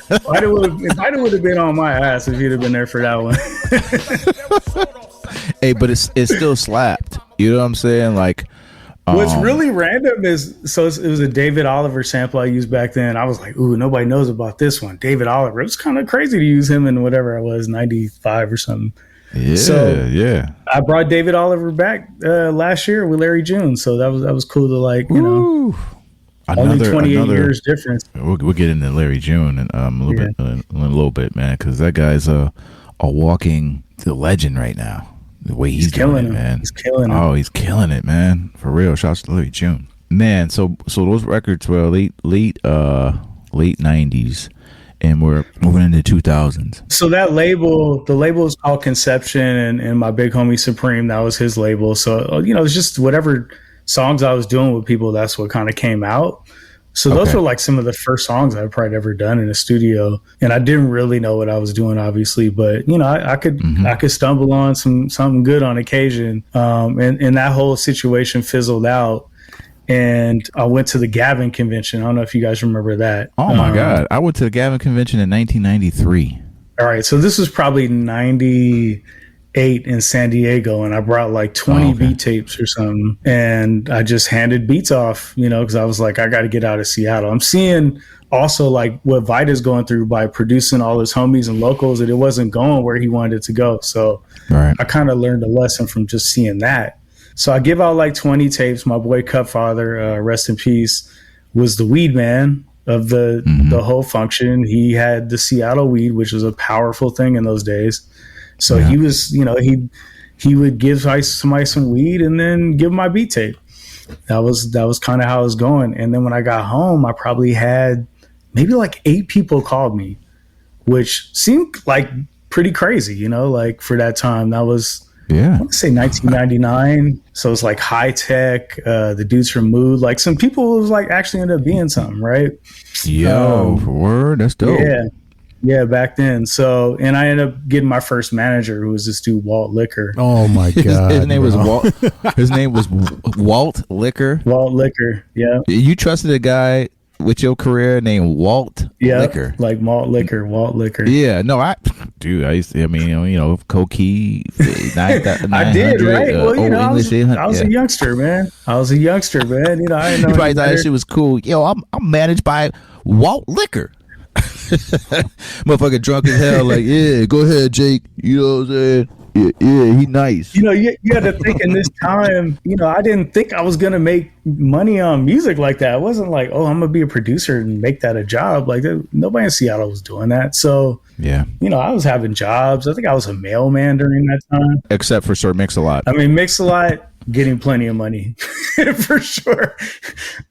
[SPEAKER 3] Vita would have been on my ass if you'd have been there for that one.
[SPEAKER 2] Hey, but it still slapped. You know what I'm saying? Like,
[SPEAKER 3] what's really random is it was a David Oliver sample I used back then. I was like, ooh, nobody knows about this one. David Oliver. It was kind of crazy to use him in whatever I was, 95 or something.
[SPEAKER 2] Yeah,
[SPEAKER 3] I brought David Oliver back last year with Larry June, so that was cool to only 28 years difference.
[SPEAKER 2] We'll get into Larry June in a little bit, man, because that guy's a walking legend right now. The way he's doing it, man.
[SPEAKER 3] He's killing it.
[SPEAKER 2] Oh, he's killing it, man. For real. Shouts to Larry June, man. So those records were late 90s. And we're moving into 2000s.
[SPEAKER 3] So that label, the label is called Conception, and my big homie Supreme, that was his label. So, it's just whatever songs I was doing with people, that's what kind of came out. So those were like some of the first songs I've probably ever done in a studio. And I didn't really know what I was doing, obviously, but I could stumble on something good on occasion. And that whole situation fizzled out. And I went to the Gavin convention. I don't know if you guys remember that.
[SPEAKER 2] Oh my God. I went to the Gavin convention in 1993.
[SPEAKER 3] All right. So this was probably 98, 8 in San Diego, and I brought like 20 beat tapes or something, and I just handed beats off, because I was like, I got to get out of Seattle. I'm seeing also like what Vita's going through by producing all his homies and locals, and it wasn't going where he wanted it to go. So I kind of learned a lesson from just seeing that. So I give out like 20 tapes. My boy Cutfather, rest in peace, was the weed man of the whole function. He had the Seattle weed, which was a powerful thing in those days. So he was, he would give somebody some weed and then give my beat tape. That was kind of how it was going. And then when I got home, I probably had maybe like 8 people called me, which seemed like pretty crazy, like for that time. That was, I want to say 1999. So it's like High Tech, the dudes from Mood, like some people was like actually ended up being something, right?
[SPEAKER 2] Word, that's dope.
[SPEAKER 3] Yeah, back then. So, and I ended up getting my first manager, who was this dude, Walt Liquor.
[SPEAKER 1] Oh my God.
[SPEAKER 2] His name was Walt. His name was Walt Liquor.
[SPEAKER 3] Walt Liquor. Yeah.
[SPEAKER 2] You trusted a guy with your career named Walt Liquor.
[SPEAKER 3] Like Malt Liquor, Walt Liquor.
[SPEAKER 2] Yeah, no, I used to, Coquee, 900.
[SPEAKER 3] I did, right? Well, I was a youngster, man. I didn't know.
[SPEAKER 2] You probably thought that shit was cool. I'm managed by Walt Liquor. Motherfucker drunk as hell, like, yeah, go ahead, Jake. You know what I'm saying? Yeah, he nice.
[SPEAKER 3] You had to think in this time, I didn't think I was going to make money on music like that. It wasn't like, oh, I'm going to be a producer and make that a job. Like, nobody in Seattle was doing that. So, I was having jobs. I think I was a mailman during that time.
[SPEAKER 2] Except for Sir Mix-a-Lot.
[SPEAKER 3] I mean, Mix-a-Lot, getting plenty of money for sure.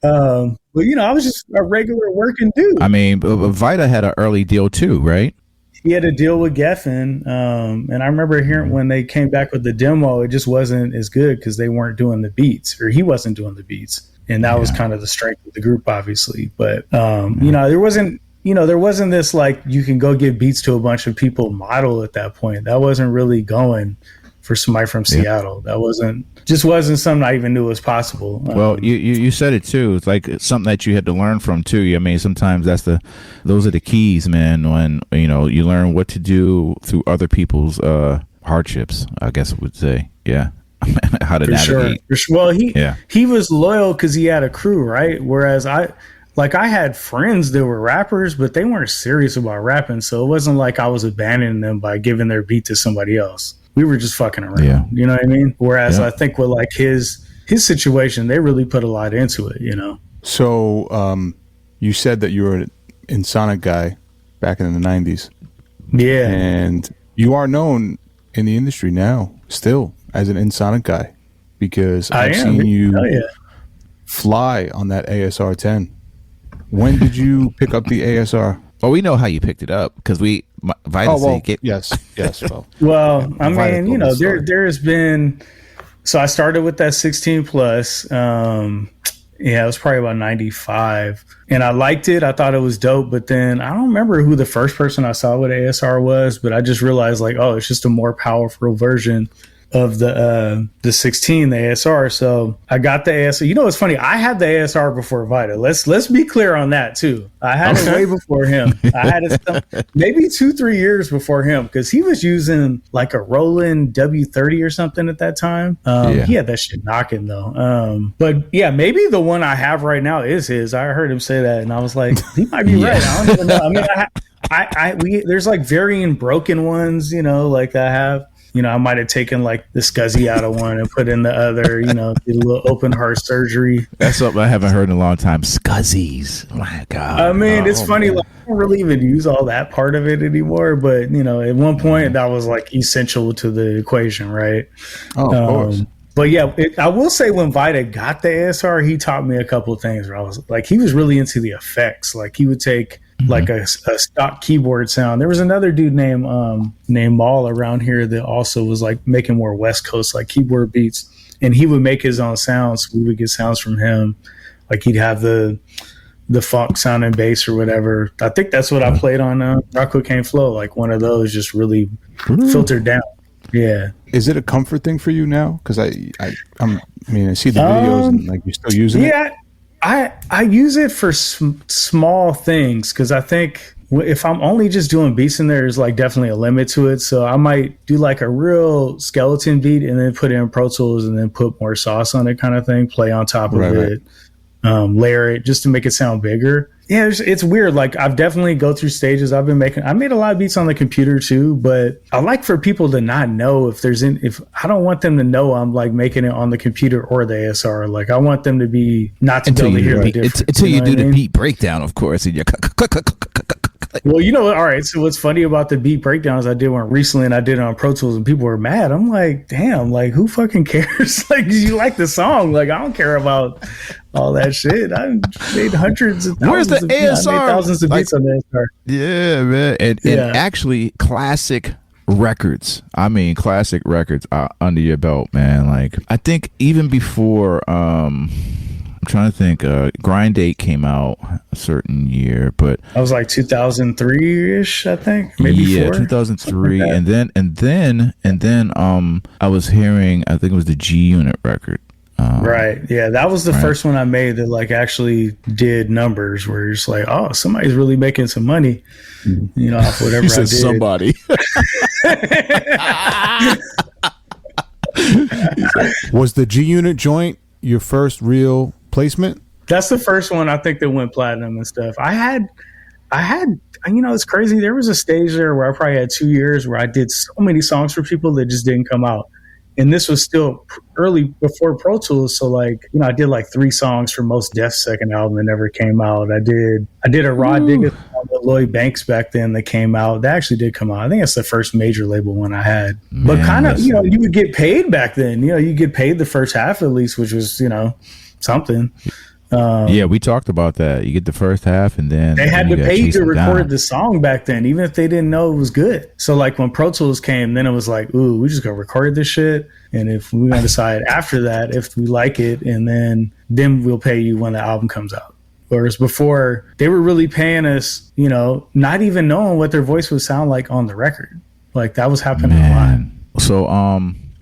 [SPEAKER 3] But I was just a regular working dude.
[SPEAKER 2] I mean, Vita had an early deal too, right?
[SPEAKER 3] He had a deal with Geffen, and I remember hearing when they came back with the demo, it just wasn't as good because they weren't doing the beats, or he wasn't doing the beats, and that was kind of the strength of the group, obviously. But there wasn't this like you can go give beats to a bunch of people model at that point. That wasn't really going for somebody from Seattle. That wasn't something I even knew was possible.
[SPEAKER 2] Well, you said it too. It's like something that you had to learn from too. I mean, sometimes those are the keys, man. When you learn what to do through other people's hardships, I guess I would say, how to navigate.
[SPEAKER 3] For sure. Well, he was loyal because he had a crew, right? Whereas I had friends that were rappers, but they weren't serious about rapping, so it wasn't like I was abandoning them by giving their beat to somebody else. We were just fucking around. Yeah. You know what I mean? Whereas I think with like his situation, they really put a lot into it,
[SPEAKER 1] So you said that you were an Insonic guy back in the 90s.
[SPEAKER 3] Yeah.
[SPEAKER 1] And you are known in the industry now still as an Insonic guy because I've seen you fly on that ASR 10. When did you pick up the ASR?
[SPEAKER 2] Well, we know how you picked it up because Vita.
[SPEAKER 1] Yes.
[SPEAKER 3] Well, I mean, there has been. So I started with that 16 plus. It was probably about 95, and I liked it. I thought it was dope, but then I don't remember who the first person I saw with ASR was, but I just realized like, oh, it's just a more powerful version of the 16, the ASR. So I got the ASR. It's funny. I had the ASR before Vita. Let's be clear on that too. I had it way before him. I had it maybe 2-3 years before him because he was using like a Roland W30 or something at that time. He had that shit knocking though. But yeah, maybe the one I have right now is his. I heard him say that, and I was like, he might be right. I don't even know. I mean, there's like varying broken ones, like I have. I might have taken like the scuzzy out of one and put in the other, did a little open heart surgery.
[SPEAKER 2] That's something I haven't heard in a long time. Scuzzies. My God.
[SPEAKER 3] I mean, it's funny. Like, I don't really even use all that part of it anymore. But, at one point that was like essential to the equation, right?
[SPEAKER 1] Oh, of course.
[SPEAKER 3] But yeah, I will say when Vita got the ASR, he taught me a couple of things where I was like, he was really into the effects. Like he would take like a stock keyboard sound. There was another dude named Maul around here that also was like making more West Coast like keyboard beats, and he would make his own sounds. We would get sounds from him. Like he'd have the funk sound and bass or whatever. I think that's what I played on Rocc Co.Kane Flow. Like one of those just really filtered down. Yeah.
[SPEAKER 1] Is it a comfort thing for you now? Because I see the videos and like you're still using it.
[SPEAKER 3] I use it for small things because I think if I'm only just doing beats in there, there's like definitely a limit to it. So I might do like a real skeleton beat and then put it in Pro Tools and then put more sauce on it, kind of thing. Play on top of it, layer it just to make it sound bigger. Yeah, it's weird. Like I've definitely go through stages. I made a lot of beats on the computer too, but I like for people to not know if I don't want them to know I'm like making it on the computer or the ASR. Like I want them to be not to be able to hear the difference.
[SPEAKER 2] Until you do the beat breakdown, of course. And
[SPEAKER 3] well, all right. So what's funny about the beat breakdowns I did one recently, and I did it on Pro Tools, and people were mad. I'm like, damn, like who fucking cares? Like, you like the song? Like, I don't care about all that shit. I made hundreds of thousands.
[SPEAKER 2] Where's the ASR?
[SPEAKER 3] I made thousands of beats on the ASR.
[SPEAKER 2] Yeah, man, and actually classic records. I mean, classic records are under your belt, man. Like I think even before. I'm trying to think. Grind Date came out a certain year, but
[SPEAKER 3] I was like 2003-ish, I think. Maybe
[SPEAKER 2] 2003, like and then I was hearing. I think it was the G Unit record.
[SPEAKER 3] Right. Yeah, that was the first one I made that like actually did numbers. Where you're just like, oh, somebody's really making some money. Off whatever I did.
[SPEAKER 2] Somebody.
[SPEAKER 1] Was the G Unit joint your first real placement?
[SPEAKER 3] That's the first one I think that went platinum and stuff. I had it's crazy. There was a stage there where I probably had 2 years where I did so many songs for people that just didn't come out. And this was still early before Pro Tools. So like, I did like 3 songs for Mos Def's second album that never came out. I did a Rod Digger song with Lloyd Banks back then that came out. That actually did come out. I think it's the first major label one I had. Man, but kind of, you would get paid back then. You get paid the first half at least, which was, something.
[SPEAKER 2] Yeah, we talked about that. You get the first half, and then
[SPEAKER 3] they had to pay you to record the song back then, even if they didn't know it was good. So, like when Pro Tools came, then it was like, "Ooh, we just gonna record this shit, and if we're gonna decide after that if we like it, and then we'll pay you when the album comes out." Whereas before, they were really paying us, not even knowing what their voice would sound like on the record. Like that was happening a lot.
[SPEAKER 2] So,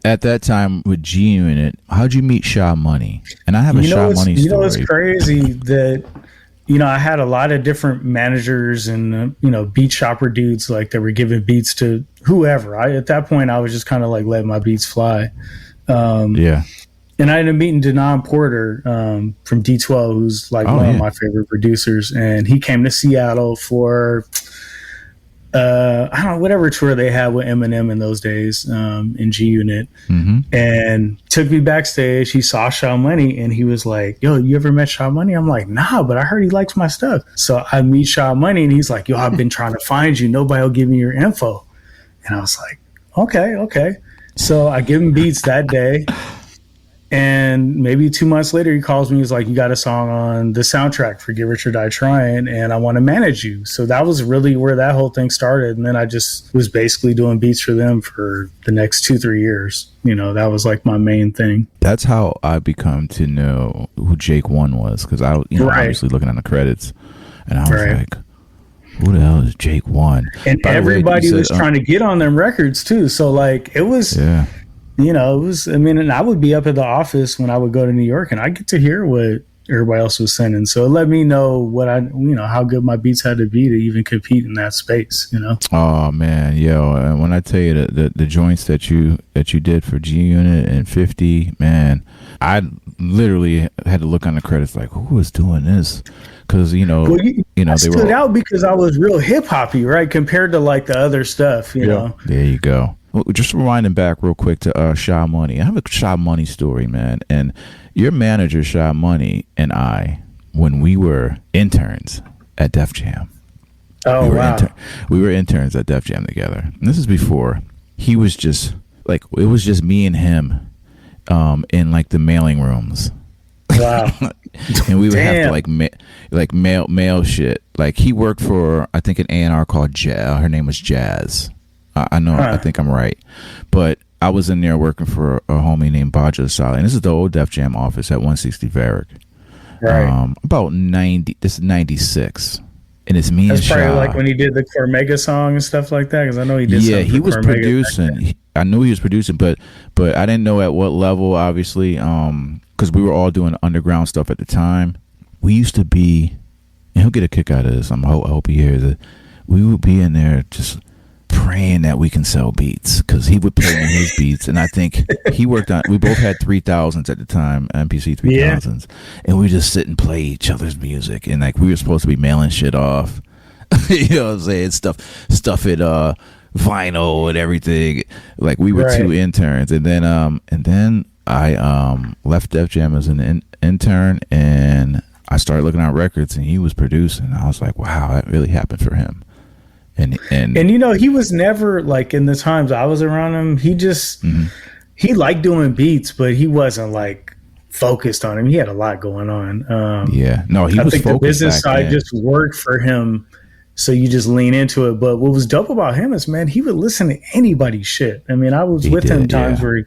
[SPEAKER 2] at that time with G Unit, how'd you meet Sha Money? And I have a Sha Money story.
[SPEAKER 3] It's crazy that I had a lot of different managers and beat shopper dudes like that were giving beats to whoever. At that point I was just kind of like letting my beats fly. And I ended up meeting Denon Porter from D12, who's like one of my favorite producers, and he came to Seattle for I don't know, whatever tour they had with Eminem in those days in G Unit, and took me backstage. He saw Sha Money and he was like, "Yo, you ever met Sha Money?" I'm like, "Nah, but I heard he likes my stuff." So I meet Sha Money and he's like, "Yo, I've been trying to find you. Nobody will give me your info." And I was like, okay. So I give him beats that day. And maybe 2 months later, he calls me. He's like, "You got a song on the soundtrack for Get Rich or Die Trying, and I want to manage you." So that was really where that whole thing started. And then I just was basically doing beats for them for the next 2-3 years. That was like my main thing.
[SPEAKER 2] That's how I become to know who Jake One was, because I, obviously looking at the credits, and I was like, "Who the hell is Jake One?"
[SPEAKER 3] And everybody was trying to get on them records too. So like it was. Yeah. It was, and I would be up at the office when I would go to New York and I get to hear what everybody else was sending. So it let me know how good my beats had to be to even compete in that space,
[SPEAKER 2] Oh man. And when I tell you the joints that you did for G Unit and 50, man, I literally had to look on the credits like, who was doing this? Because, they
[SPEAKER 3] stood out because I was real hip hoppy, right? Compared to like the other stuff, know?
[SPEAKER 2] There you go. Well, just rewinding back real quick to Sha Money. I have a Sha Money story, man. And your manager, Sha Money, and I, when we were interns at Def Jam.
[SPEAKER 3] Oh, wow.
[SPEAKER 2] We were interns at Def Jam together. And this is before he was just like, it was just me and him in like the mailing rooms.
[SPEAKER 3] Wow.
[SPEAKER 2] And we would have to mail shit. Like he worked for, I think, an A&R called Jazz. Her name was Jazz. I know. I think I'm right, but I was in there working for a homie named Baja Asali, and this is the old Def Jam office at 160 Varick.
[SPEAKER 3] Right.
[SPEAKER 2] About 90. This is 96, and it's me and Sha.
[SPEAKER 3] That's probably like when he did the Cormega song and stuff like that, because I know he did.
[SPEAKER 2] Yeah, he was producing. I knew he was producing, but I didn't know at what level, obviously, because we were all doing underground stuff at the time. we used to be, and he'll get a kick out of this. I hope he hears it. We would be in there just praying that we can sell beats, because he would play me his beats, and I think he worked on. We both had 3000s at the time, MPC 3000s, and we just sit and play each other's music, and like we were supposed to be mailing shit off. You know what I'm saying? Stuff it vinyl and everything. Like we were two interns, and then I left Def Jam as an intern, and I started looking at records, and he was producing. I was like, wow, that really happened for him. And
[SPEAKER 3] you know, he was never like, in the times I was around him, he just he liked doing beats, but he wasn't like focused on him. He had a lot going on.
[SPEAKER 2] He
[SPEAKER 3] I
[SPEAKER 2] was
[SPEAKER 3] think
[SPEAKER 2] focused.
[SPEAKER 3] The business side
[SPEAKER 2] then
[SPEAKER 3] just worked for him. So you just lean into it. But what was dope about him is, man, he would listen to anybody's shit. I mean, I was with him times where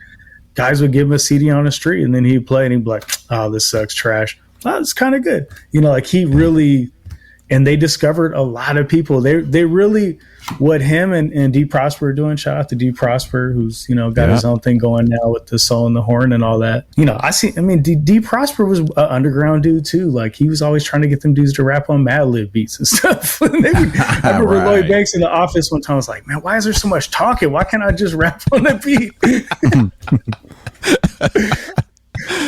[SPEAKER 3] guys would give him a CD on the street, and then he'd play, and he'd be like, oh, this sucks, trash. Well, it's kind of good. You know, like he really, and they discovered a lot of people. They really, what him and D Prosper are doing, shout out to D Prosper, who's, you know, got his own thing going now with the Soul and the Horn and all that. You know, D Prosper was an underground dude too. Like he was always trying to get them dudes to rap on Mad Lib beats and stuff. I remember Lloyd Banks in the office one time was like, man, why is there so much talking? Why can't I just rap on the beat?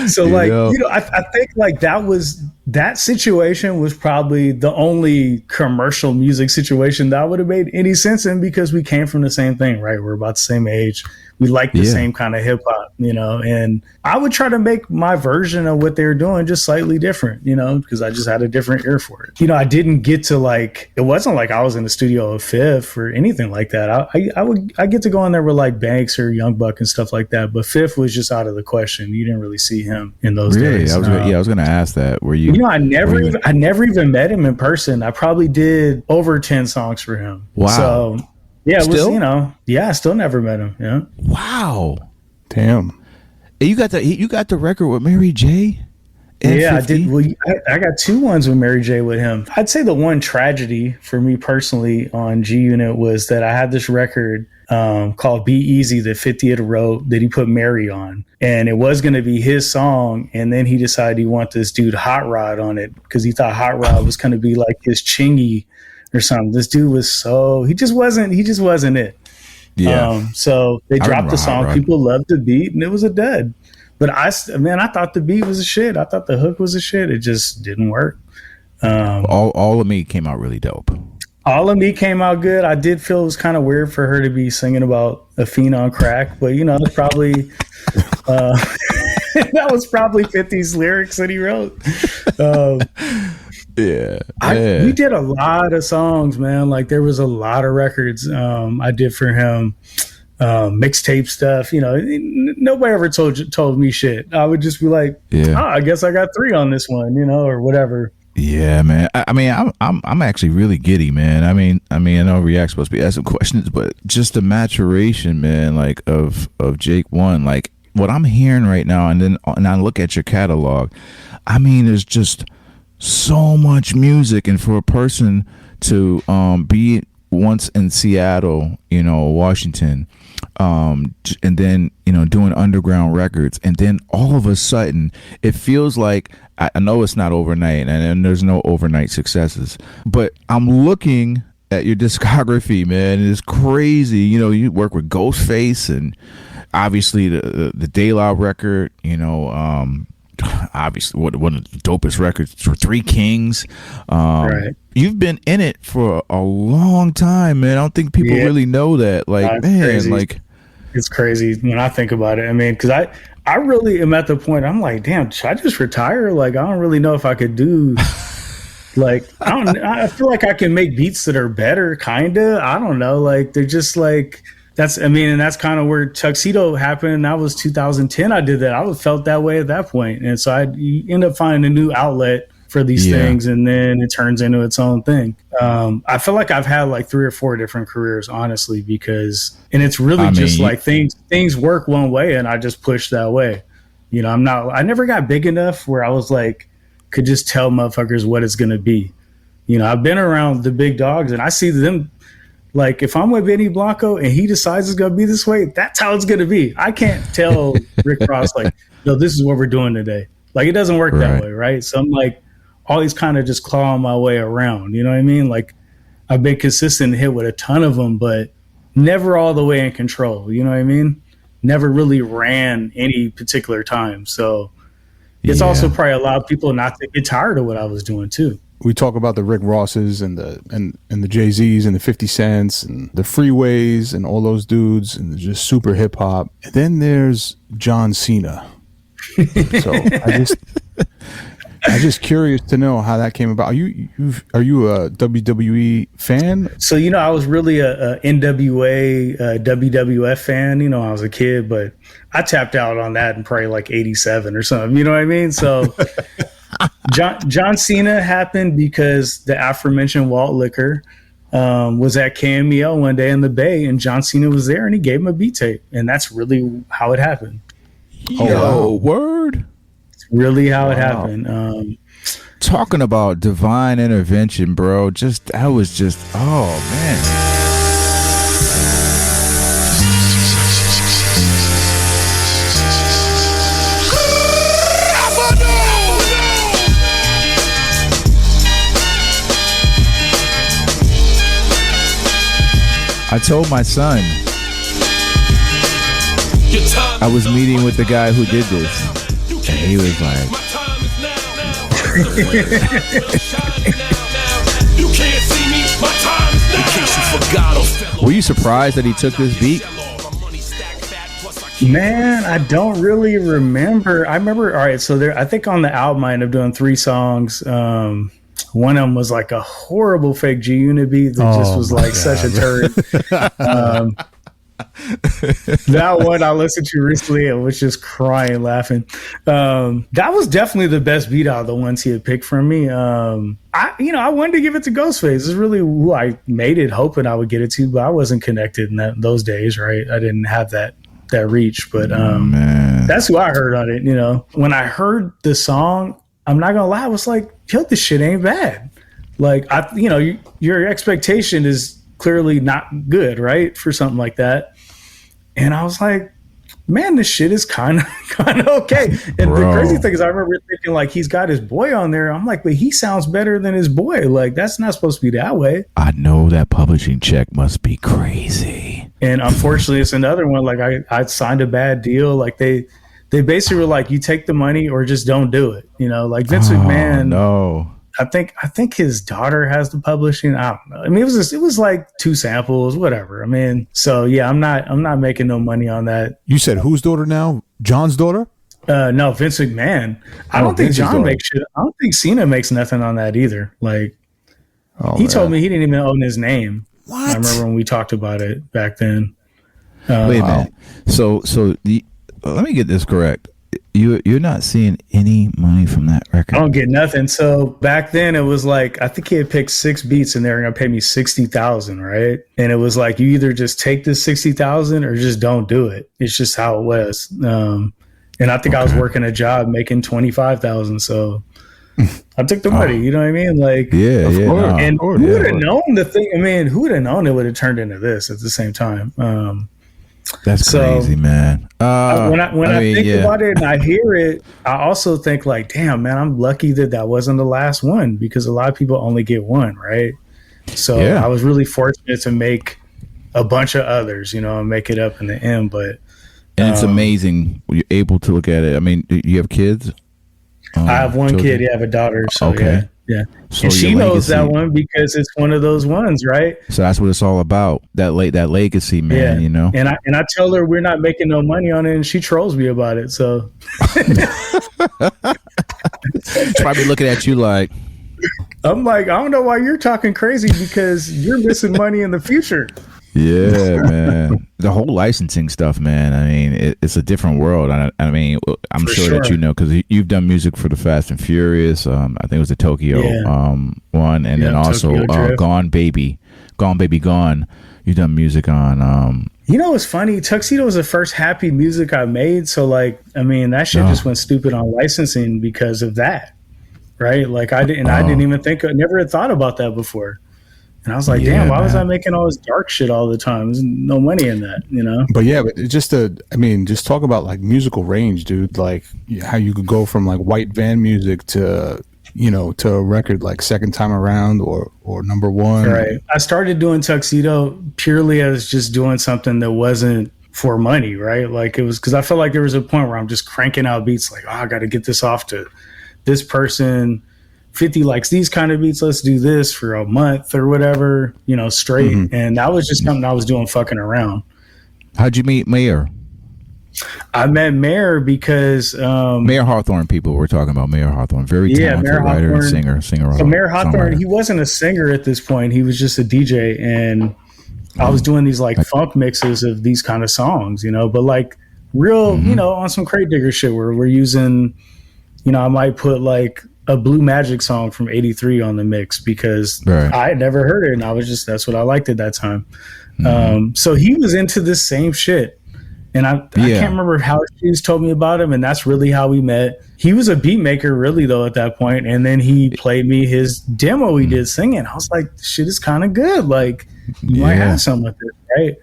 [SPEAKER 3] So like, you know, I think like that situation was probably the only commercial music situation that would have made any sense in, because we came from the same thing, right? We're about the same age. We like the same kind of hip hop, you know, and I would try to make my version of what they were doing just slightly different, you know, because I just had a different ear for it. You know, I didn't get to like, it wasn't like I was in the studio of Fifth or anything like that. I get to go in there with like Banks or Young Buck and stuff like that, but Fifth was just out of the question. You didn't really see him in those days.
[SPEAKER 2] I was going to ask that. Were you?
[SPEAKER 3] You know, I never even met him in person. I probably did over 10 songs for him.
[SPEAKER 2] Wow.
[SPEAKER 3] So yeah, it
[SPEAKER 2] still?
[SPEAKER 3] was, you know, I still never met him. Yeah.
[SPEAKER 2] Wow.
[SPEAKER 1] Damn.
[SPEAKER 2] You got the record with Mary J?
[SPEAKER 3] Yeah, 50? I did. Well, I got 2 ones with Mary J with him. I'd say the one tragedy for me personally on G Unit was that I had this record called Be Easy that 50 had wrote that he put Mary on, and it was going to be his song, and then he decided he wanted this dude Hot Rod on it because he thought Hot Rod was going to be like his Chingy or something. This dude was he just wasn't it.
[SPEAKER 2] Yeah.
[SPEAKER 3] So they dropped the song. People loved the beat, and it was a dud. But I thought the beat was a shit. I thought the hook was a shit. It just didn't work.
[SPEAKER 2] All of Me came out really dope.
[SPEAKER 3] All of Me came out good. I did feel it was kind of weird for her to be singing about a fiend on crack, but you know, it's probably that was probably 50's lyrics that he wrote. We did a lot of songs, man. Like there was a lot of records I did for him, mixtape stuff. You know, nobody ever told me shit. I would just be like, I guess I got 3 on this one, you know, or whatever.
[SPEAKER 2] Yeah, man. I mean, I'm actually really giddy, man. I mean, I know React's supposed to be asking questions, but just the maturation, man, like of Jake One, like what I'm hearing right now, and I look at your catalog. I mean, there's just so much music, and for a person to be once in Seattle, you know, Washington, and then, you know, doing underground records, and then all of a sudden it feels like, I know it's not overnight, and there's no overnight successes, but I'm looking at your discography, man, and it's crazy. You know, you work with Ghostface, and obviously the De La record, you know, obviously one of the dopest records for Three Kings. Right. You've been in it for a long time, man. I don't think people really know that. Like, man, crazy. Like
[SPEAKER 3] it's crazy when I think about it. I mean, because I really am at the point, I'm like, damn, should I just retire? Like, I don't really know if I could do like, I feel like I can make beats that are better, kinda. I don't know. Like, they're just like, and that's kind of where Tuxedo happened. That was 2010. I did that. I felt that way at that point. And so you end up finding a new outlet for these things, and then it turns into its own thing. I feel like I've had like 3 or 4 different careers, honestly, and it's really like things work one way, and I just push that way. You know, I never got big enough where I was like, could just tell motherfuckers what it's going to be. You know, I've been around the big dogs, and I see them. Like, if I'm with Benny Blanco and he decides it's going to be this way, that's how it's going to be. I can't tell Rick Ross, like, no, this is what we're doing today. Like, it doesn't work that way, right? So I'm like, always kind of just clawing my way around. You know what I mean? Like I've been consistent and hit with a ton of them, but never all the way in control. You know what I mean? Never really ran any particular time. So it's also probably allowed people not to get tired of what I was doing too.
[SPEAKER 1] We talk about the Rick Rosses and the Jay-Z's and the 50 Cents and the Freeways and all those dudes and just super hip hop. And then there's John Cena. So I'm just curious to know how that came about. Are you a WWE fan?
[SPEAKER 3] So, I was really a NWA, WWF fan, when I was a kid, but I tapped out on that in probably like 87 or something. You know what I mean? So John Cena happened because the aforementioned Walt Liquor was at KMEL one day in the Bay, and John Cena was there, and he gave him a beat tape, and that's really how it happened.
[SPEAKER 2] Oh, word!
[SPEAKER 3] It's really how it happened.
[SPEAKER 2] Talking about divine intervention, bro. I was just, oh man. I told my son I was meeting with the guy who did this, and he was like, were you surprised that he took this beat?
[SPEAKER 3] Man, I don't really remember. I remember, all right, so I think on the album I ended up doing 3 songs. One of them was like a horrible fake G Unit beat that just was like such a turd. That one I listened to recently and was just crying, laughing. That was definitely the best beat out of the ones he had picked from me. I wanted to give it to Ghostface. It's really who I made it, hoping I would get it to, but I wasn't connected in those days, right? I didn't have that reach, but that's who I heard on it. When I heard the song, I'm not gonna lie, I was like, yo, this shit ain't bad. Like, your expectation is clearly not good, right? For something like that. And I was like, man, this shit is kind of okay. And the crazy thing is I remember thinking like, he's got his boy on there. I'm like, but he sounds better than his boy. Like, that's not supposed to be that way.
[SPEAKER 2] I know that publishing check must be crazy.
[SPEAKER 3] And unfortunately, it's another one. Like I signed a bad deal. Like they basically were like, you take the money or just don't do it. Like Vince McMahon.
[SPEAKER 2] No.
[SPEAKER 3] I think his daughter has the publishing. I don't know. I mean, it was like 2 samples, whatever. I mean, so yeah, I'm not making no money on that.
[SPEAKER 1] You said whose daughter now? John's daughter?
[SPEAKER 3] No, Vince McMahon. I don't think John makes shit. I don't think Cena makes nothing on that either. Like, he told me he didn't even own his name.
[SPEAKER 1] What?
[SPEAKER 3] I remember when we talked about it back then.
[SPEAKER 2] Wait a minute. So let me get this correct. You're not seeing any money from that record?
[SPEAKER 3] I don't get nothing. So back then it was like, I think he had picked 6 beats and they were going to pay me $60,000, right? And it was like, you either just take this $60,000 or just don't do it. It's just how it was. And I think I was working a job making $25,000. So I took the money, you know what I mean? Like,
[SPEAKER 2] yeah.
[SPEAKER 3] And who would have known the thing? I mean, who would have known it would have turned into this at the same time?
[SPEAKER 2] That's crazy, man.
[SPEAKER 3] When I think about it and I hear it, I also think like, damn, man, I'm lucky that wasn't the last one, because a lot of people only get one, right? So I was really fortunate to make a bunch of others, and make it up in the end. But
[SPEAKER 2] it's amazing you're able to look at it. I mean, you have kids?
[SPEAKER 3] I have one kid. Yeah, I have a daughter. So
[SPEAKER 2] okay.
[SPEAKER 3] Yeah.
[SPEAKER 2] So
[SPEAKER 3] and she knows that one because it's one of those ones, right?
[SPEAKER 2] So that's what it's all about. That legacy, man.
[SPEAKER 3] Yeah. And I tell her we're not making no money on it, and she trolls me about it. So
[SPEAKER 2] she's probably looking at you like,
[SPEAKER 3] I'm like, I don't know why you're talking crazy, because you're missing money in the future.
[SPEAKER 2] Yeah, man. The whole licensing stuff, man. I mean, it's a different world. I mean, I'm sure that because you've done music for the Fast and Furious. I think it was the Tokyo one, and then also Gone Baby Gone. You've done music on.
[SPEAKER 3] It's funny. Tuxedo was the first happy music I made. So, like, I mean, that shit just went stupid on licensing because of that, right? Like, I didn't even think. I never had thought about that before. And I was like, damn, why was I making all this dark shit all the time? There's no money in that, But yeah, but just talk about like musical range, dude. Like how you could go from like white van music to
[SPEAKER 1] to a record like second time around or number one?
[SPEAKER 3] Right. I started doing Tuxedo purely as just doing something that wasn't for money, right? Like it was because I felt like there was a point where I'm just cranking out beats like, I got to get this off to this person. 50 likes these kind of beats. Let's do this for a month or whatever, straight. Mm-hmm. And that was just something I was doing fucking around.
[SPEAKER 2] How'd you meet Mayer?
[SPEAKER 3] I met Mayer because
[SPEAKER 2] Mayer Hawthorne. People were talking about Mayer Hawthorne, very talented
[SPEAKER 3] Mayer
[SPEAKER 2] writer
[SPEAKER 3] Hawthorne,
[SPEAKER 2] and singer.
[SPEAKER 3] So Mayer Hawthorne, he wasn't a singer at this point. He was just a DJ, and I was doing these like funk mixes of these kind of songs, but like real, on some Crate Digger shit where we're using, I might put like a Blue Magic song from '83 on the mix because I had never heard it, and that's what I liked at that time. So he was into this same shit. And I can't remember how Shoes told me about him, and that's really how we met. He was a beat maker, really, though, at that point. And then he played me his demo he did singing. I was like, this shit is kind of good. Like, you might have something with it, right?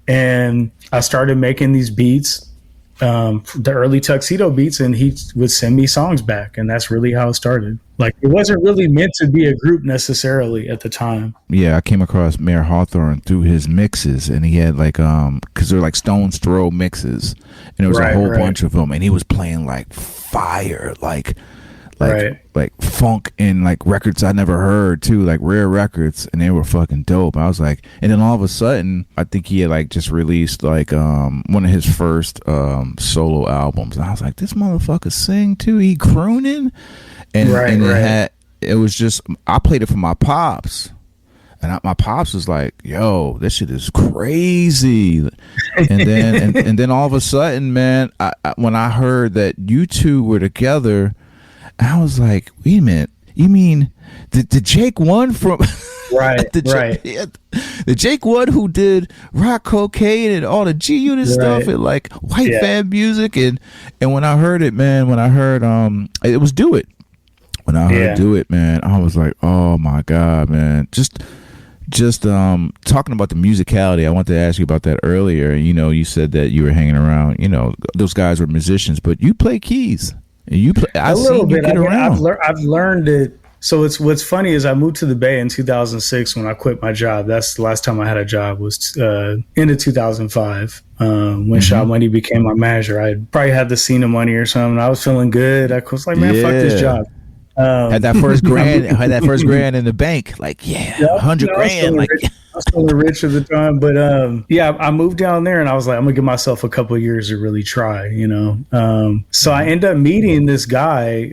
[SPEAKER 3] And I started making these beats, the early Tuxedo beats, and he would send me songs back. And that's really how it started. Like, it wasn't really meant to be a group necessarily at the time.
[SPEAKER 2] Yeah, I came across Mayer Hawthorne through his mixes, and he had like, because they're like Stone's Throw mixes, and there was a whole bunch of them, and he was playing like fire, like funk and like records I never heard too, like rare records, and they were fucking dope. I was like, and then all of a sudden, I think he had like just released like one of his first solo albums, and I was like, this motherfucker sing too, he crooning. And it was just, I played it for my pops, and my pops was like, yo, this shit is crazy. And then and then all of a sudden, man, when I heard that you two were together, I was like, wait a minute, you mean the Jake one from the Jake one who did Rocc Co.Kane and all the G Unit stuff and like white fan music, and when I heard it, man, it was Do It. When I heard Do It, man, I was like, oh my God, man. Just talking about the musicality, I wanted to ask you about that earlier. You said that you were hanging around, those guys were musicians, but you play keys. A little bit.
[SPEAKER 3] I've learned it. So what's funny is I moved to the Bay in 2006 when I quit my job. That's the last time I had a job, was into 2005 when Shaw Money became my manager. I probably had the Cena money or something. I was feeling good. I was like, man, fuck this job.
[SPEAKER 2] Had that first grand in the bank, like 100 grand. Like
[SPEAKER 3] I was feeling rich at the time, but I moved down there and I was like, I'm gonna give myself a couple of years to really try, So I ended up meeting this guy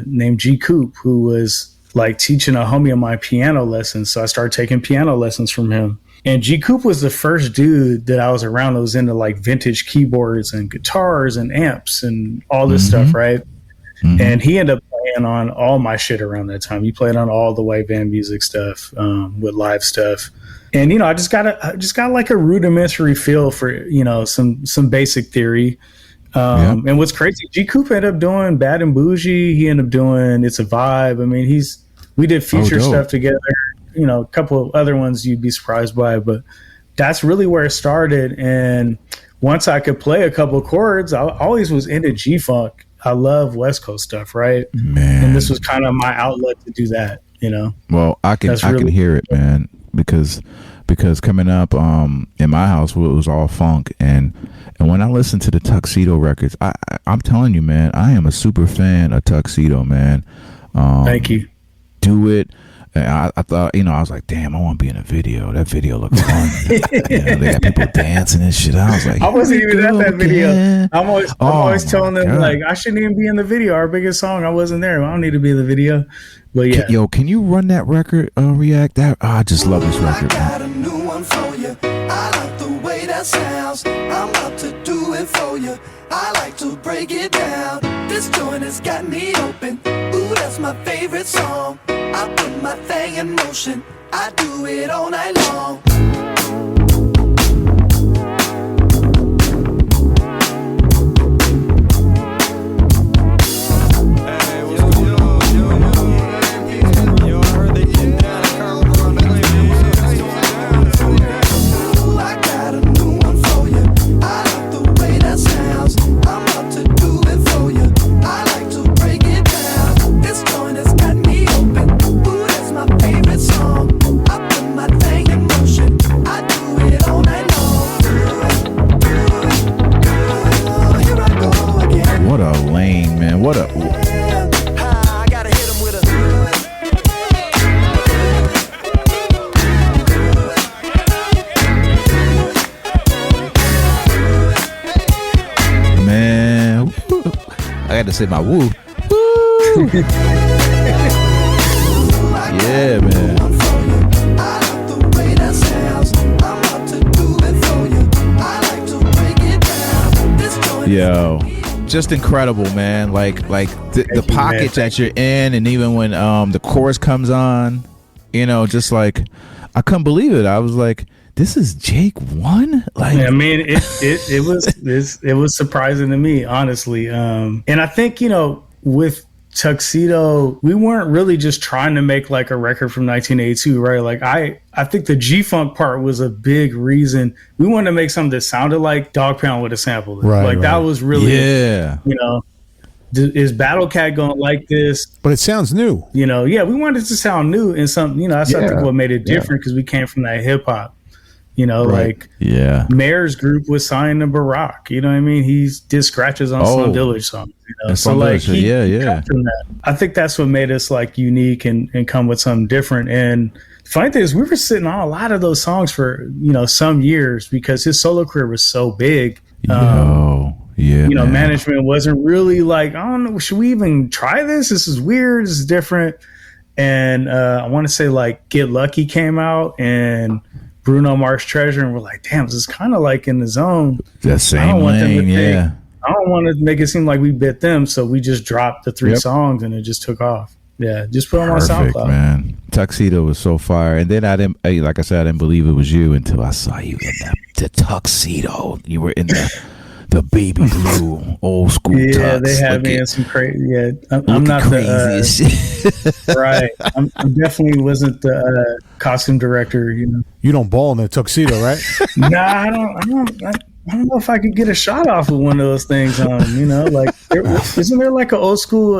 [SPEAKER 3] named G Coop, who was like teaching a homie of mine piano lessons. So I started taking piano lessons from him. And G Coop was the first dude that I was around that was into like vintage keyboards and guitars and amps and all this stuff, right? And he ended up playing on all my shit around that time. He played on all the white band music stuff, with live stuff. And, I just got like a rudimentary feel for, some basic theory. And what's crazy, G Coop ended up doing Bad and Bougie. He ended up doing It's a Vibe. I mean, we did feature stuff together, a couple of other ones you'd be surprised by, but that's really where it started. And once I could play a couple of chords, I always was into G-Funk. I love West Coast stuff, right?
[SPEAKER 2] Man.
[SPEAKER 3] And this was kind of my outlet to do that,
[SPEAKER 2] Well, I can hear it, man, because coming up in my house, it was all funk, and when I listen to the Tuxedo records, I'm telling you, man, I am a super fan of Tuxedo, man.
[SPEAKER 3] Thank you.
[SPEAKER 2] Do It. I thought, I was like, damn, I want to be in a video. That video looked fun. They got people dancing and shit. I was like,
[SPEAKER 3] I wasn't even at that video. I'm always telling them, like, I shouldn't even be in the video. Our biggest song, I wasn't there. I don't need to be in the video. But yeah.
[SPEAKER 2] Can you run that record, React? I just love this record, man.
[SPEAKER 6] I got a new one for you. I like the way that sounds. I'm about to do it for you. I like to break it down. This joint has got me open. Ooh, that's my favorite song. I put my thing in motion. I do it all night long. This joint has got
[SPEAKER 2] to say my woo. Woo! Yeah, man. Yo, just incredible, man. Like the pocket that you're in, and even when the chorus comes on, you know, just like I couldn't believe it. I was like, this is Jake 1? Like,
[SPEAKER 3] I mean, it was surprising to me, honestly. And I think, you know, with Tuxedo, we weren't really just trying to make like a record from 1982, right? Like I think the G-Funk part was a big reason. We wanted to make something that sounded like Dog Pound would have sampled it. Like that was really, you know, is Battle Cat going to like this?
[SPEAKER 1] But it sounds new.
[SPEAKER 3] You know, yeah, we wanted it to sound new and something, you know, that's I think what made it different because we came from that hip hop. You know, like Mayer's group was signed to Rocc. You know what I mean? He did scratches on Slum Village songs. You know? So like, he come from that. I think that's what made us like unique and come with something different. And the funny thing is, we were sitting on a lot of those songs for, you know, some years because his solo career was so big. You know, management wasn't really like, I don't know, should we even try this? This is weird. This is different. And I want to say like Get Lucky came out and Bruno Mars Treasure, and we're like, damn, this is kind of like in the zone.
[SPEAKER 2] That same lane,
[SPEAKER 3] I don't want to make it seem like we bit them, so we just dropped the 3 songs and it just took off. Yeah, just put them on SoundCloud.
[SPEAKER 2] Man, Tuxedo was so fire, and then I didn't, like I said, I didn't believe it was you until I saw you in the tuxedo. You were in the baby blue old school.
[SPEAKER 3] Yeah, they had me in some crazy. Yeah, I'm not the right. I definitely wasn't the costume director. You know,
[SPEAKER 1] you don't ball in the tuxedo, right?
[SPEAKER 3] Nah, I don't know if I could get a shot off with one of those things on. You know, like isn't there like an old school?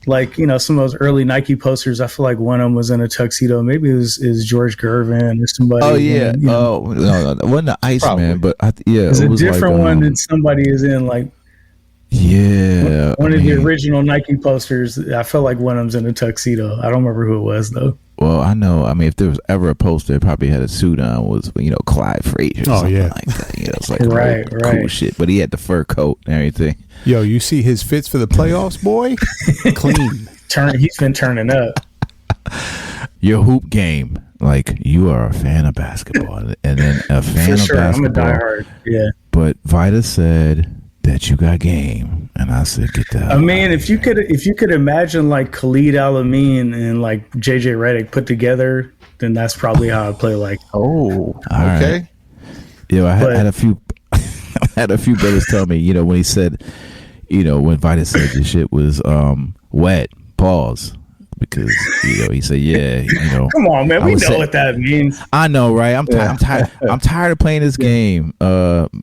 [SPEAKER 3] Like, you know, some of those early Nike posters, I feel like one of them was in a tuxedo. Maybe it was George Gervin or somebody.
[SPEAKER 2] Oh, yeah. You know. Oh, no, it wasn't the Iceman, but
[SPEAKER 3] it's a different like, one that somebody is in. Like, one of the original Nike posters. I felt like one of them's in a tuxedo. I don't remember who it was, though.
[SPEAKER 2] Well, I know. I mean, if there was ever a poster, it probably had a suit on. Was, you know, Clyde Frazier or something like that. You know, it's like cool shit. But he had the fur coat and everything.
[SPEAKER 1] Yo, you see his fits for the playoffs, boy? Clean.
[SPEAKER 3] He's been turning up.
[SPEAKER 2] Your hoop game, like you are a fan of basketball, and then a fan of basketball. I'm a diehard. Yeah. But Vita said that you got game, and I said, "Get that."
[SPEAKER 3] I mean, if you could imagine like Khalid Al-Amin and like JJ Redick put together, then that's probably how I play. Like,
[SPEAKER 1] okay.
[SPEAKER 2] Right. You know, I had a few. I had a few brothers tell me, you know, when he said, you know, when Vita said this shit was wet, pause, because, you know, he said, yeah, you know.
[SPEAKER 3] Come on, man, we know what that means.
[SPEAKER 2] I know, right? I'm tired. I'm tired of playing this game.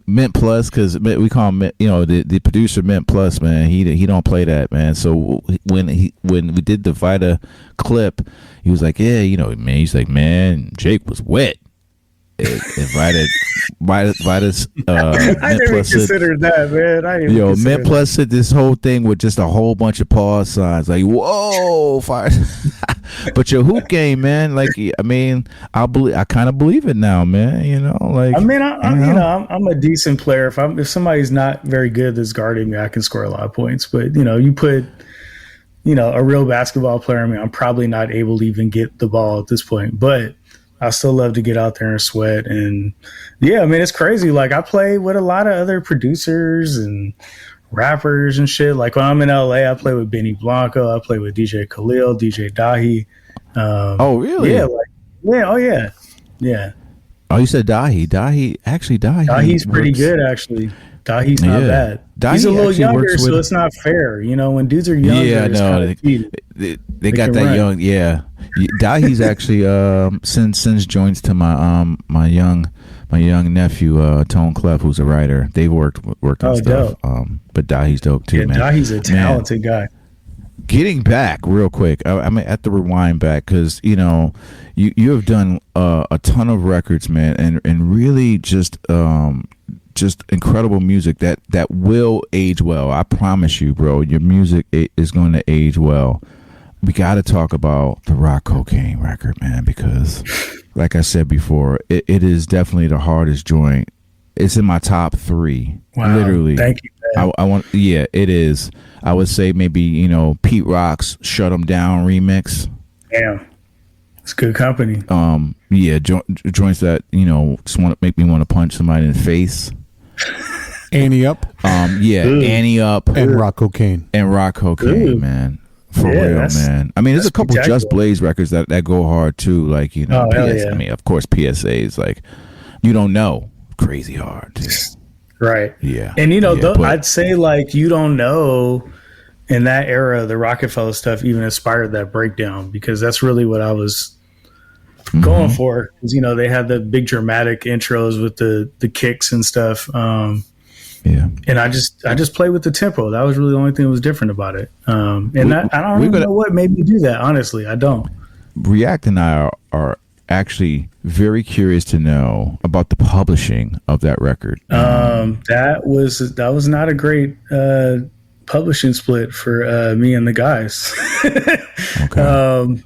[SPEAKER 2] Mint Plus, because we call him, you know, the producer Mint Plus, man. He don't play that, man. So when we did the Vita clip, he was like, yeah, you know, man. He's like, man, Jake was wet. Vita's
[SPEAKER 3] I never considered that, man.
[SPEAKER 2] Mint Plus said this whole thing with just a whole bunch of pause signs, like whoa, fire. But your hoop game, man, like I mean, I kind of believe it now, man. You know, like
[SPEAKER 3] I mean, I'm a decent player. If somebody's not very good that's guarding me, I can score a lot of points. But you know, you put a real basketball player. I mean, I'm probably not able to even get the ball at this point, but I still love to get out there and sweat. And yeah, I mean, it's crazy. Like I play with a lot of other producers and rappers and shit. Like when I'm in LA, I play with Benny Blanco. I play with DJ Khalil, DJ Dahi.
[SPEAKER 2] Oh, really?
[SPEAKER 3] Yeah. Oh, yeah. Yeah.
[SPEAKER 2] Oh, you said Dahi.
[SPEAKER 3] Dahi's pretty good, actually. Dahi's not bad. He's a little younger, so it's not fair. You know, when dudes are younger,
[SPEAKER 2] yeah, no, they got that run. Young. Yeah, Dahi's actually since joins to my young nephew Tone Clef, who's a writer. They worked on stuff. Dope. But Dahi's dope too, man.
[SPEAKER 3] Dahi's a talented guy.
[SPEAKER 2] Getting back real quick, I'm at the rewind back because you know you have done a ton of records, man, and really just incredible music that will age well. I promise you, bro. Your music is going to age well. We got to talk about the Rocc Co.Kane record, man, because like I said before, it is definitely the hardest joint. It's in my top 3.
[SPEAKER 3] Wow,
[SPEAKER 2] literally.
[SPEAKER 3] Thank you,
[SPEAKER 2] I want. Yeah, it is. I would say maybe Pete Rock's "Shut 'Em Down" remix.
[SPEAKER 3] Damn, it's good company.
[SPEAKER 2] Yeah, joints that just want to make me want to punch somebody in the face.
[SPEAKER 1] Annie Up.
[SPEAKER 2] Yeah, Annie Up
[SPEAKER 1] and Rocc Co.Kane.
[SPEAKER 2] And Rocc Co.Kane, man. For real, man. I mean, there's a couple Just Blaze records that go hard too. Like PS, I mean, of course, PSA's like You Don't Know, crazy hard. Too.
[SPEAKER 3] Right.
[SPEAKER 2] Yeah.
[SPEAKER 3] And I'd say like You Don't Know in that era, the Rockefeller stuff even inspired that breakdown, because that's really what I was going for. Because they had the big dramatic intros with the kicks and stuff. Yeah, and I just played with the tempo. That was really the only thing that was different about it. I don't even know what made me do that. Honestly, I don't.
[SPEAKER 2] React and I are actually very curious to know about the publishing of that record.
[SPEAKER 3] That was not a great publishing split for me and the guys. Okay.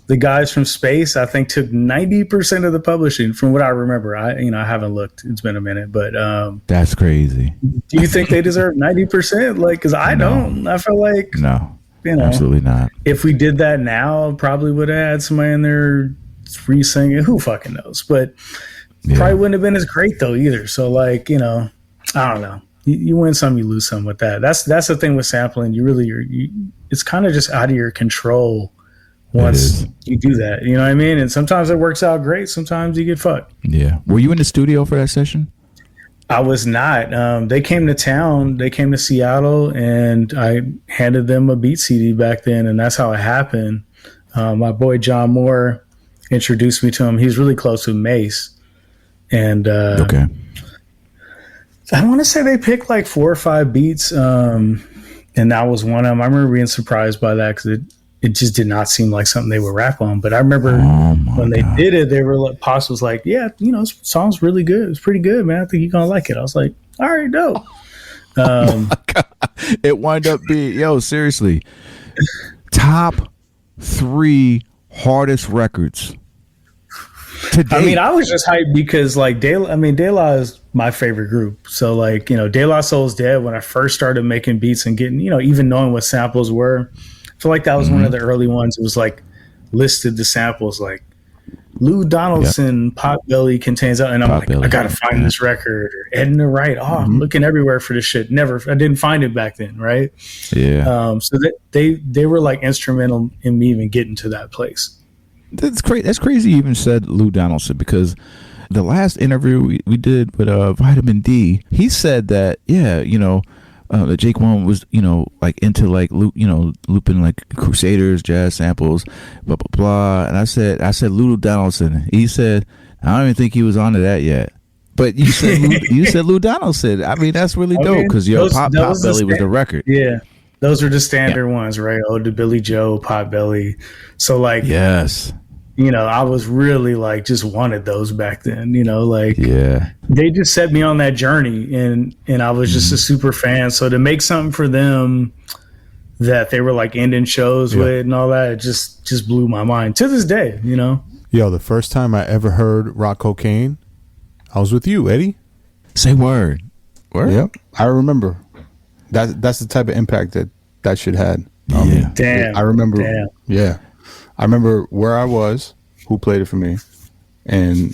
[SPEAKER 3] The guys from Space, I think, took 90% of the publishing, from what I remember. I haven't looked; it's been a minute, but
[SPEAKER 2] that's crazy.
[SPEAKER 3] Do you think they deserve 90%? Like, because I don't. I feel like
[SPEAKER 2] absolutely not.
[SPEAKER 3] If we did that now, probably would have had somebody in there re-singing. Who fucking knows? But probably wouldn't have been as great though either. So like, I don't know. You win some, you lose some with that. That's the thing with sampling. It's kind of just out of your control. Once you do that, you know what I mean? And sometimes it works out great. Sometimes you get fucked.
[SPEAKER 2] Yeah. Were you in the studio for that session?
[SPEAKER 3] I was not. They came to town. They came to Seattle, and I handed them a beat CD back then, and that's how it happened. My boy John Moore introduced me to him. He's really close with Mace. And I want to say they picked like 4 or 5 beats, and that was one of them. I remember being surprised by that because it just did not seem like something they would rap on. But I remember when they did it, they were like, Pops was like, yeah, this song's really good. It's pretty good, man. I think you're going to like it. I was like, all right, dope.
[SPEAKER 2] Oh my God. It wound up being, seriously, top 3 hardest records to date.
[SPEAKER 3] I mean, I was just hyped because like De La is my favorite group. So like, De La Soul's Dead, when I first started making beats and getting, even knowing what samples were, I feel like that was one of the early ones. It was like listed the samples like Lou Donaldson, Potbelly contains, and I'm like, I gotta find this record, or Edna Wright. Oh, I'm looking everywhere for this shit. I didn't find it back then, right?
[SPEAKER 2] Yeah.
[SPEAKER 3] So they were like instrumental in me even getting to that place.
[SPEAKER 2] That's crazy. That's crazy. You even said Lou Donaldson, because the last interview we did with Vitamin D, he said that that Jake One was, like into like looping like Crusaders, jazz samples, blah blah blah. And I said Lou Donaldson. He said, I don't even think he was onto that yet. But you said Lou Donaldson. I mean, that's really dope, because Potbelly was the record.
[SPEAKER 3] Yeah, those are the standard ones, right? Ode to Billy Joe, Potbelly. So like,
[SPEAKER 2] yes.
[SPEAKER 3] I was really like just wanted those back then, they just set me on that journey, and I was just a super fan. So to make something for them that they were like ending shows with and all that, it just blew my mind to this day,
[SPEAKER 1] Yo, the first time I ever heard Rocc Co.Kane, I was with you, Eddie.
[SPEAKER 2] Say word.
[SPEAKER 1] Yep. I remember. That's the type of impact that shit had.
[SPEAKER 3] Damn.
[SPEAKER 1] I remember. Yeah. I remember where I was, who played it for me, and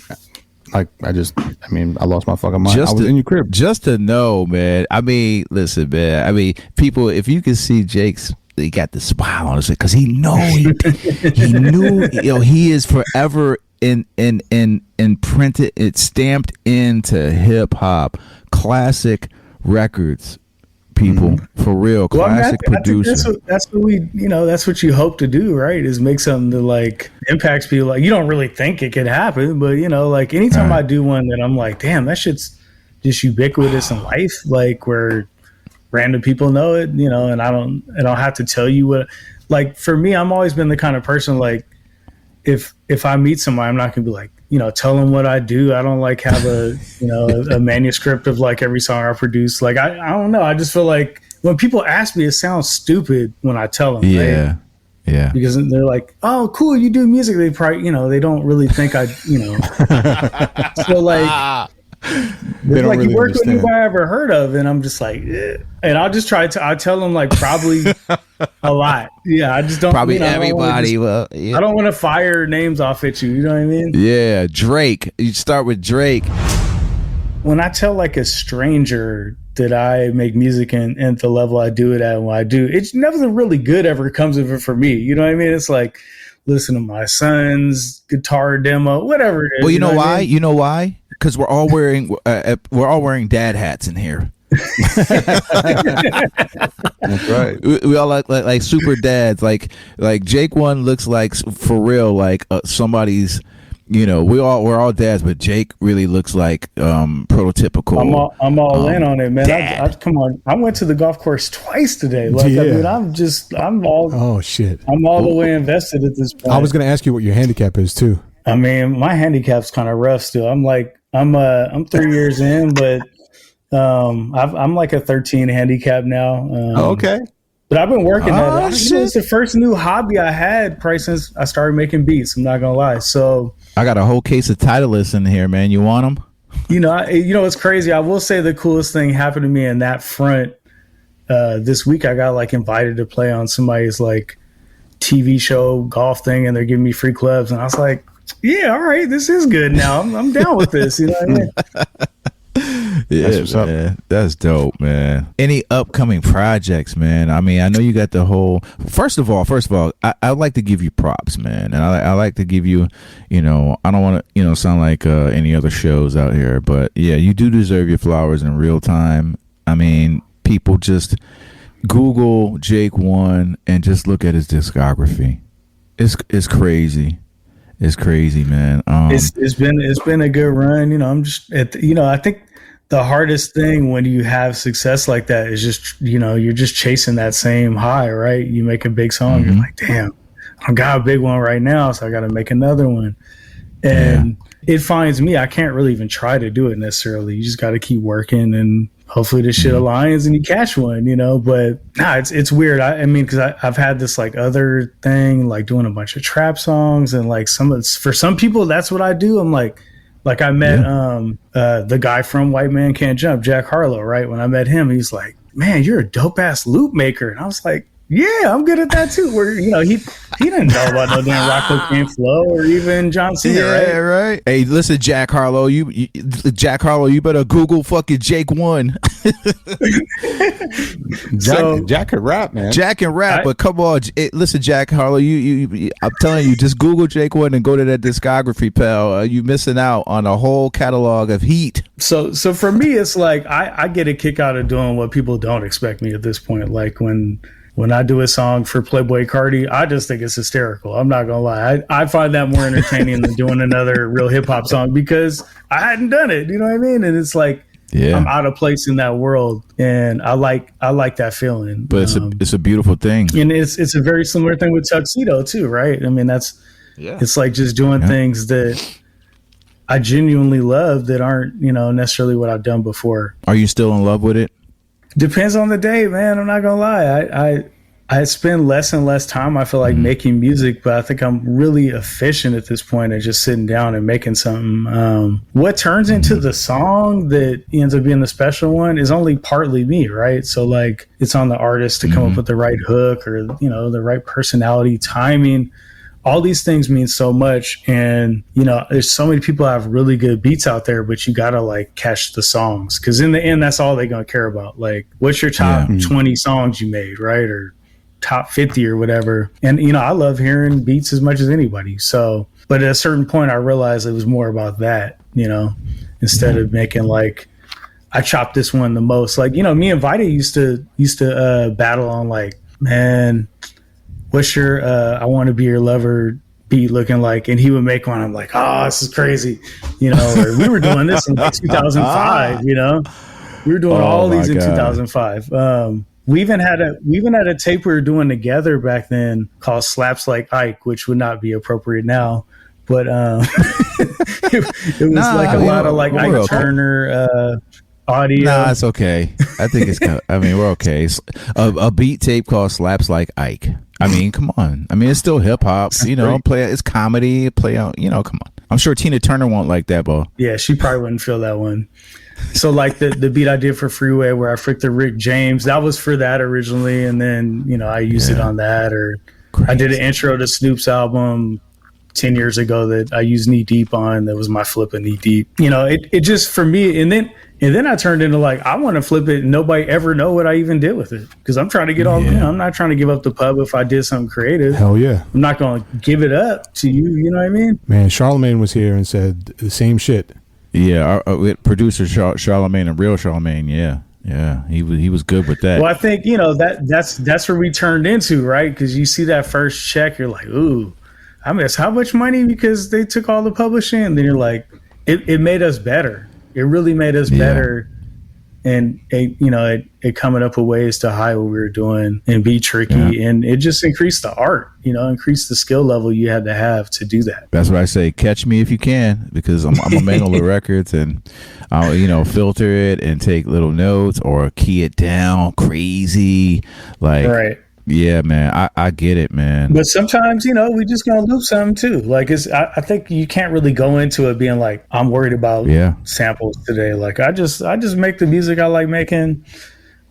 [SPEAKER 1] like I lost my fucking mind. I was in your crib.
[SPEAKER 2] Just to know, man. I mean, listen, man. I mean, people, if you can see Jake's, he got the smile on his face because he knew, he is forever imprinted, it's stamped into hip hop, classic records. People, for real, classic producer.
[SPEAKER 3] That's what we, that's what you hope to do, right? Is make something that like impacts people. Like, you don't really think it could happen, but like anytime I do one that I'm like, damn, that shit's just ubiquitous in life, like where random people know it, and I don't have to tell you what. Like for me, I'm always been the kind of person like, if I meet somebody, I'm not gonna be like, tell them what I do. I don't like have a a manuscript of like every song I produce. Like I don't know. I just feel like when people ask me, it sounds stupid when I tell them.
[SPEAKER 2] Yeah, right? Yeah.
[SPEAKER 3] Because they're like, "Oh, cool, you do music." They probably they don't really think I So like
[SPEAKER 1] They don't
[SPEAKER 3] like
[SPEAKER 1] really
[SPEAKER 3] you work with
[SPEAKER 1] understand.
[SPEAKER 3] anybody I ever heard of, and I'm just like, and I'll just I tell them like probably a lot. Yeah, I just don't
[SPEAKER 2] Probably
[SPEAKER 3] you know,
[SPEAKER 2] everybody.
[SPEAKER 3] I don't want to fire names off at you. You know what I mean?
[SPEAKER 2] Yeah, Drake. You start with Drake.
[SPEAKER 3] When I tell like a stranger that I make music and the level I do it at and what I do, it's nothing really good ever comes of it for me. You know what I mean? It's like listen to my son's guitar demo, whatever it is.
[SPEAKER 2] Well, you know why?
[SPEAKER 3] I mean?
[SPEAKER 2] You know why? Because we're all wearing dad hats in here.
[SPEAKER 1] That's right.
[SPEAKER 2] We all like super dads. Like Jake one looks like for real like somebody's. You know, we're all dads, but Jake really looks like prototypical.
[SPEAKER 3] I'm all in on it, man.
[SPEAKER 2] Dad.
[SPEAKER 3] I come on. I went to the golf course twice today. Like,
[SPEAKER 1] Yeah.
[SPEAKER 3] I mean, I'm all.
[SPEAKER 1] Oh shit!
[SPEAKER 3] I'm all the way invested at this point.
[SPEAKER 1] I was going to ask you what your handicap is too.
[SPEAKER 3] I mean, my handicap's kind of rough still. I'm 3 years in, but I'm like a 13 handicap now.
[SPEAKER 1] Okay.
[SPEAKER 3] But I've been working at it.
[SPEAKER 1] Shit.
[SPEAKER 3] It's the first new hobby I had probably since I started making beats. I'm not gonna lie. So
[SPEAKER 2] I got a whole case of Titleist in here, man. You want them?
[SPEAKER 3] it's crazy. I will say the coolest thing happened to me in that front. This week I got like invited to play on somebody's like TV show golf thing, and they're giving me free clubs, and I was like, yeah, all right, this is good now. I'm down with this. You know what I mean?
[SPEAKER 2] Yeah,
[SPEAKER 1] That's what's up.
[SPEAKER 2] man. That's dope, man. Any upcoming projects, man? I mean, I know you got the whole. First of all, I like to give you props, man, and I like to give you, I don't want to, sound like any other shows out here, but yeah, you do deserve your flowers in real time. I mean, people just Google Jake One and just look at his discography. It's crazy. It's crazy, man.
[SPEAKER 3] It's been a good run. I'm just I think the hardest thing when you have success like that is just, you're just chasing that same high, right? You make a big song, You're like, damn, I got a big one right now, so I got to make another one. And it finds me, I can't really even try to do it necessarily. You just got to keep working and hopefully this shit aligns and you catch one, but it's weird. I mean, because I've had this like other thing, like doing a bunch of trap songs and like for some people, that's what I do. I'm like I met the guy from White Man Can't Jump, Jack Harlow, right? When I met him, he's like, man, you're a dope ass loop maker. And I was like, yeah, I'm good at that too. Where, he didn't know about no damn Rocc Co.Kane Flow or even John Cena, right?
[SPEAKER 2] Hey, listen, Jack Harlow, you better Google fucking Jake One.
[SPEAKER 1] Jack can rap, man.
[SPEAKER 2] Jack can rap, but come on, listen, Jack Harlow, you I'm telling you, just Google Jake One and go to that discography, pal. You missing out on a whole catalog of heat.
[SPEAKER 3] So for me, it's like I get a kick out of doing what people don't expect me at this point. Like when I do a song for Playboy Cardi, I just think it's hysterical. I'm not gonna lie. I find that more entertaining than doing another real hip hop song because I hadn't done it. You know what I mean? And it's like I'm out of place in that world, and I like that feeling.
[SPEAKER 2] But it's a beautiful thing,
[SPEAKER 3] and it's a very similar thing with Tuxedo too, right? I mean, it's like just doing things that I genuinely love that aren't necessarily what I've done before.
[SPEAKER 2] Are you still in love with it?
[SPEAKER 3] Depends on the day, man. I'm not gonna lie. I spend less and less time, I feel like, making music, but I think I'm really efficient at this point at just sitting down and making something. What turns into the song that ends up being the special one is only partly me, right? So like it's on the artist to come up with the right hook or the right personality, timing. All these things mean so much, and there's so many people have really good beats out there, but you gotta like catch the songs, because in the end, that's all they're gonna care about. Like, what's your top 20 songs you made, right, or top 50 or whatever? And I love hearing beats as much as anybody. So, but at a certain point, I realized it was more about that, instead of making like I chopped this one the most. Like me and Vita used to battle on like, man, what's your I want to be your lover beat looking like? And he would make one. I'm like, oh, this is crazy. Or we were doing this in like 2005, we were doing all these in 2005. We even had a tape we were doing together back then called Slaps Like Ike, which would not be appropriate now. But it was like a lot of like Ike Turner audio.
[SPEAKER 2] Nah, it's okay. I think it's we're okay. A beat tape called Slaps Like Ike. I mean, come on. I mean, it's still hip hop. You know, it's comedy. Play out. You know, come on. I'm sure Tina Turner won't like that, bro.
[SPEAKER 3] Yeah, she probably wouldn't feel that one. So like the beat I did for Freeway where I fricked the Rick James, that was for that originally, and then I used it on that. Or crazy. I did an intro to Snoop's album 10 years ago that I used Knee Deep on. That was my flip of Knee Deep. It just for me, and then I turned into like, I want to flip it and nobody ever know what I even did with it, because I'm trying to get all. I'm not trying to give up the pub if I did something creative.
[SPEAKER 1] Hell yeah,
[SPEAKER 3] I'm not going to give it up to you. You know what I mean?
[SPEAKER 1] Man, Charlemagne was here and said the same shit.
[SPEAKER 2] Yeah, our producer Charlemagne, and real Charlemagne. Yeah, he was good with that.
[SPEAKER 3] Well, I think that's where we turned into, right? Because you see that first check, you're like, ooh, I miss how much money because they took all the publishing. And then you're like, it made us better. It really made us better. And it coming up with ways to hide what we were doing and be tricky, and it just increased the art, increased the skill level you had to have to do that.
[SPEAKER 2] That's what I say. Catch me if you can, because I'm a man of the records, and I'll filter it and take little notes or key it down crazy, like right. Yeah, man, I get it, man.
[SPEAKER 3] But sometimes, we just gonna loop something too. Like I think you can't really go into it being like, I'm worried about samples today. Like I just make the music I like making.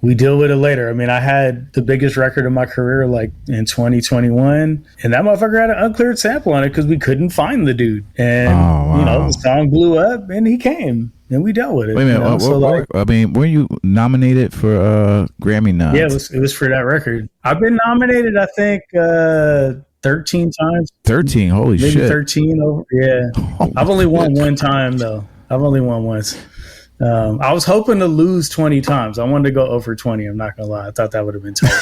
[SPEAKER 3] We deal with it later. I mean, I had the biggest record of my career like in 2021, and that motherfucker had an uncleared sample on it because we couldn't find the dude. And the song blew up, and he came. And we dealt with it.
[SPEAKER 2] Wait a minute. Were you nominated for Grammy nods?
[SPEAKER 3] Yeah, it was for that record. I've been nominated, I think, 13 times.
[SPEAKER 2] 13? Holy
[SPEAKER 3] Maybe
[SPEAKER 2] shit.
[SPEAKER 3] 13 over. Yeah. I've only won one time, though. I've only won once. I was hoping to lose 20 times. I wanted to go over 20. I'm not going to lie. I thought that would have been tight.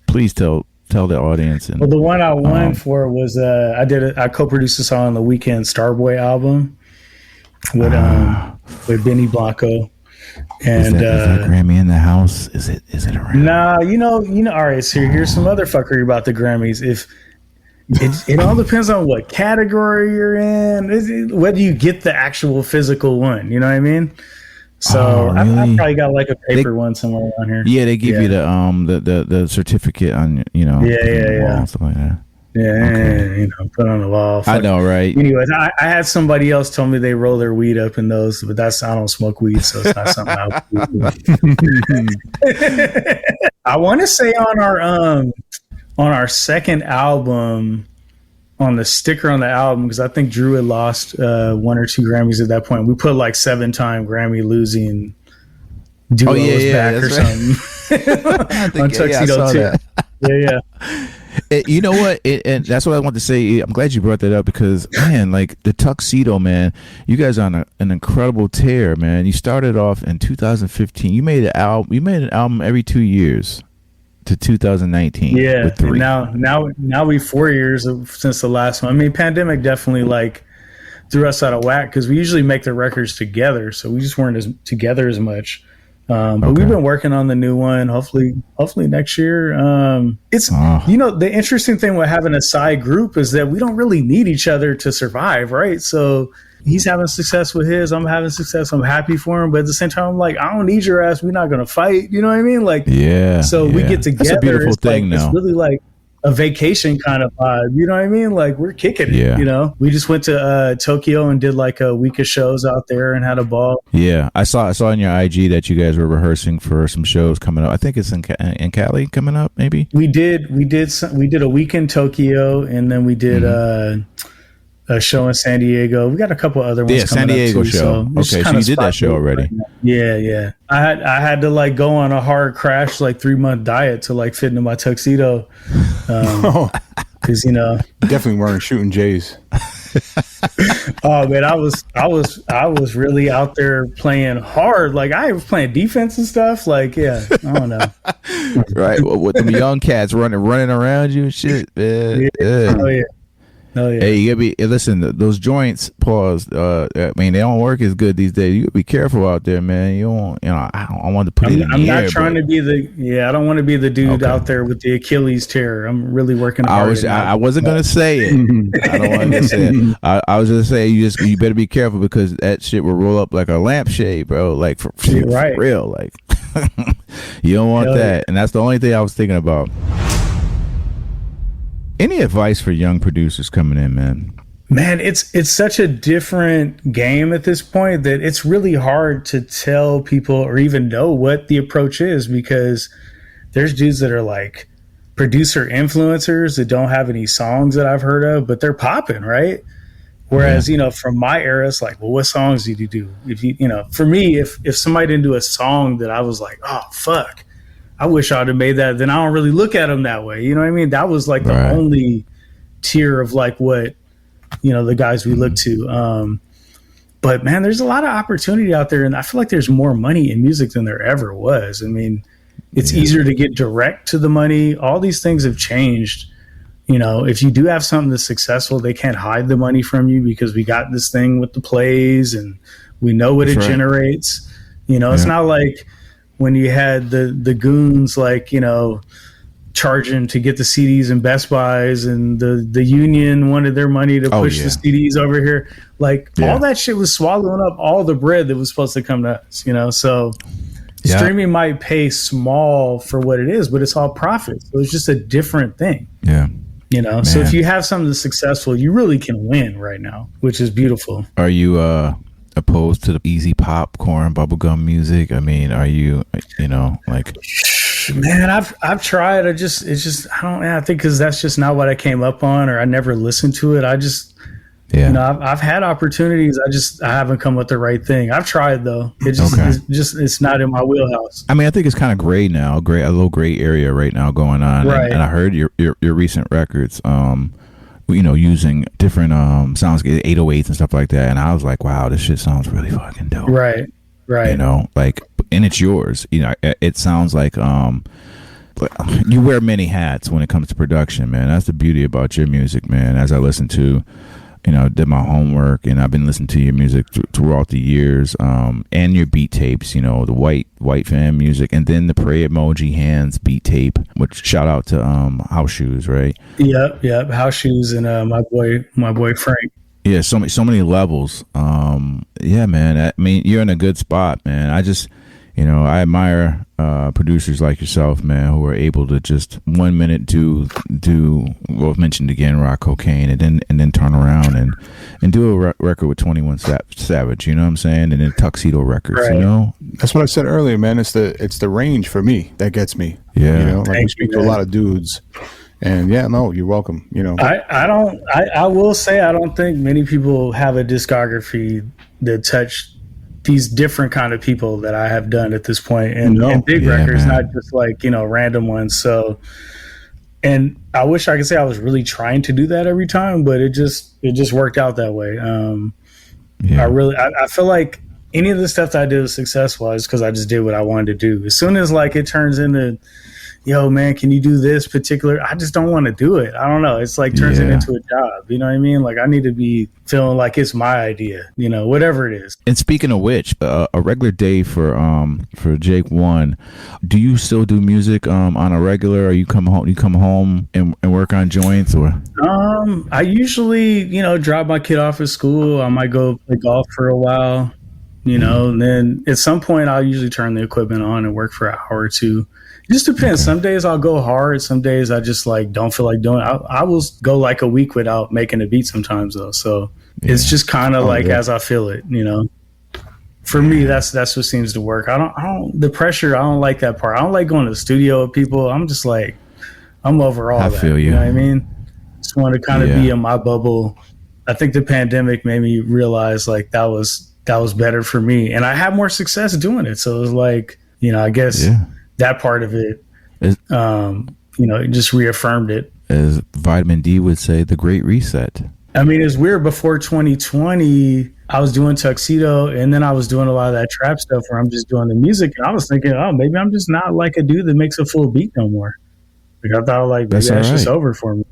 [SPEAKER 2] Please tell the audience.
[SPEAKER 3] Well, the one I won for was I co-produced a song on the Weeknd Starboy album with Benny Blanco. And
[SPEAKER 2] is that Grammy in the house? Is it around?
[SPEAKER 3] Nah, all right, so here's some other fuckery about the Grammys. If it all depends on what category you're in, whether you get the actual physical one, you know what I mean? So really? I probably got like a paper one somewhere around here.
[SPEAKER 2] Yeah, they give you the certificate on wall, stuff like that.
[SPEAKER 3] Yeah, okay. Put on the wall.
[SPEAKER 2] I know, right?
[SPEAKER 3] Anyways, I had somebody else tell me they roll their weed up in those, but I don't smoke weed, so it's not something I would do. I want to say on our second album, on the sticker on the album, because I think Drew had lost 1 or 2 Grammys at that point. We put like 7-time Grammy losing duos back or something on Tuxedo too. Yeah.
[SPEAKER 2] You know what? And that's what I want to say. I'm glad you brought that up because, man, like the Tuxedo, man, you guys are on an incredible tear, man. You started off in 2015. You made an album. You made an album every 2 years. To 2019.
[SPEAKER 3] Yeah,
[SPEAKER 2] with 3.
[SPEAKER 3] Now we 4 years since the last one. I mean, pandemic definitely like threw us out of whack because we usually make the records together, so we just weren't together as much. But we've been working on the new one. Hopefully next year. It's the interesting thing with having a side group is that we don't really need each other to survive, right? So he's having success with his, I'm having success, I'm happy for him, but at the same time I'm like, I don't need your ass, we're not gonna fight, you know what I mean? Like, so we get together.
[SPEAKER 2] That's a beautiful thing now.
[SPEAKER 3] It's really like a vacation kind of vibe, you know what I mean? Like we're kicking it, we just went to Tokyo and did like a week of shows out there and had a ball.
[SPEAKER 2] I saw on your IG that you guys were rehearsing for some shows coming up. I think it's in Cali coming up, maybe.
[SPEAKER 3] We did a week in Tokyo, and then we did a show in San Diego. We got a couple other ones.
[SPEAKER 2] Yeah, San Diego show. Okay, so you did that show already.
[SPEAKER 3] Yeah. I had to like go on a hard crash, like 3-month diet to like fit into my tuxedo, because
[SPEAKER 1] definitely weren't shooting J's.
[SPEAKER 3] Oh man, I was really out there playing hard. Like I was playing defense and stuff. Like I don't know.
[SPEAKER 2] Right, with the young cats running around you and shit. Man.
[SPEAKER 3] Oh yeah. Oh, yeah.
[SPEAKER 2] Hey, you gotta be. Listen, those joints. Pause. I mean, they don't work as good these days. You gotta be careful out there, man. You don't. I don't want to put it in the air.
[SPEAKER 3] I'm not trying to be the. I don't want to be the dude out there with the Achilles tear. I'm really working hard.
[SPEAKER 2] I wasn't gonna say it. I don't want to say it. I was gonna say you better be careful because that shit will roll up like a lampshade, bro. Like for real, like. You don't want that. And that's the only thing I was thinking about. Any advice for young producers coming in, man?
[SPEAKER 3] Man, it's such a different game at this point that it's really hard to tell people or even know what the approach is, because there's dudes that are like producer influencers that don't have any songs that I've heard of, but they're popping, right? Whereas, you know, from my era, it's like, well, what songs did you do? If you know, for me, if somebody didn't do a song that I was like, oh, fuck, I wish I'd have made that, then I don't really look at them that way. You know what I mean? That was like the only tier of like what, you know, the guys we look to. But man, there's a lot of opportunity out there, and I feel like there's more money in music than there ever was. I mean, it's easier to get direct to the money. All these things have changed. You know, if you do have something that's successful, they can't hide the money from you because we got this thing with the plays and we know what it generates. You know, it's not like when you had the goons, like, you know, charging to get the CDs in Best Buys, and the union wanted their money to push the CDs over here. Like all that shit was swallowing up all the bread that was supposed to come to us, you know? So streaming might pay small for what it is, but it's all profit. So it's just a different thing.
[SPEAKER 2] Yeah.
[SPEAKER 3] You know, man. So if you have something that's successful, you really can win right now, which is beautiful.
[SPEAKER 2] Are you opposed to the easy popcorn bubblegum music? I mean, are you, you know, like...
[SPEAKER 3] Man, I've tried. I think because that's just not what I came up on, or I never listened to it. You know, I've had opportunities. I haven't come with the right thing. I've tried though. It's not in my wheelhouse.
[SPEAKER 2] I mean, I think it's kind of gray now, a little gray area right now going on.
[SPEAKER 3] Right.
[SPEAKER 2] And I heard your recent records, you know, using different sounds, 808s and stuff like that. And I was like, wow, this shit sounds really fucking dope.
[SPEAKER 3] Right.
[SPEAKER 2] You know, like, and it's yours. You know, it sounds like you wear many hats when it comes to production, man. That's the beauty about your music, man. As I listen to, you know, did my homework, and I've been listening to your music throughout the years, and your beat tapes, you know, the white fan music, and then the pray emoji hands beat tape, which shout out to House Shoes, right?
[SPEAKER 3] Yep, House Shoes and my boy Frank.
[SPEAKER 2] Yeah, so many levels. Yeah, man. I mean, you're in a good spot, man. I just, you know, I admire producers like yourself, man, who are able to just 1 minute do well, I've mentioned again, Rocc Co.Kane, and then turn around and do a record with 21 Savage. You know what I'm saying? And then Tuxedo Records. Right. You know,
[SPEAKER 1] that's what I said earlier, man. It's the range for me that gets me.
[SPEAKER 2] Yeah,
[SPEAKER 1] you know, like I speak to a lot of dudes. And you're welcome. You know,
[SPEAKER 3] I will say, I don't think many people have a discography that touch these different kind of people that I have done at this point, and big records, man. Not just like, you know, random ones. So, and I wish I could say I was really trying to do that every time, but it just worked out that way. I feel like any of the stuff that I did was successful is because I just did what I wanted to do. As soon as like it turns into, yo, man, can you do this particular? I just don't want to do it. I don't know. It's like turns it into a job. You know what I mean? Like I need to be feeling like it's my idea, you know, whatever it is.
[SPEAKER 2] And speaking of which, a regular day for Jake One, do you still do music on a regular, or you come home and work on joints, or?
[SPEAKER 3] I usually, you know, drop my kid off at school. I might go play golf for a while, you know, and then at some point I'll usually turn the equipment on and work for an hour or two. It just depends. Okay. Some days I'll go hard. Some days I just like don't feel like doing it. I will go like a week without making a beat sometimes though. So it's just kind of as I feel it, you know. For me, that's what seems to work. I don't the pressure. I don't like that part. I don't like going to the studio with people. I'm just like, I'm over all that.
[SPEAKER 2] Feel you.
[SPEAKER 3] You know what I mean? Just want to kind of be in my bubble. I think the pandemic made me realize like that was better for me, and I had more success doing it. So it was like, you know, I guess. Yeah. That part of it, you know, it just reaffirmed it.
[SPEAKER 2] As Vitamin D would say, the Great Reset.
[SPEAKER 3] I mean, it's weird. Before 2020, I was doing Tuxedo, and then I was doing a lot of that trap stuff where I'm just doing the music. And I was thinking, oh, maybe I'm just not like a dude that makes a full beat no more. Like I thought, like maybe that's just over for me.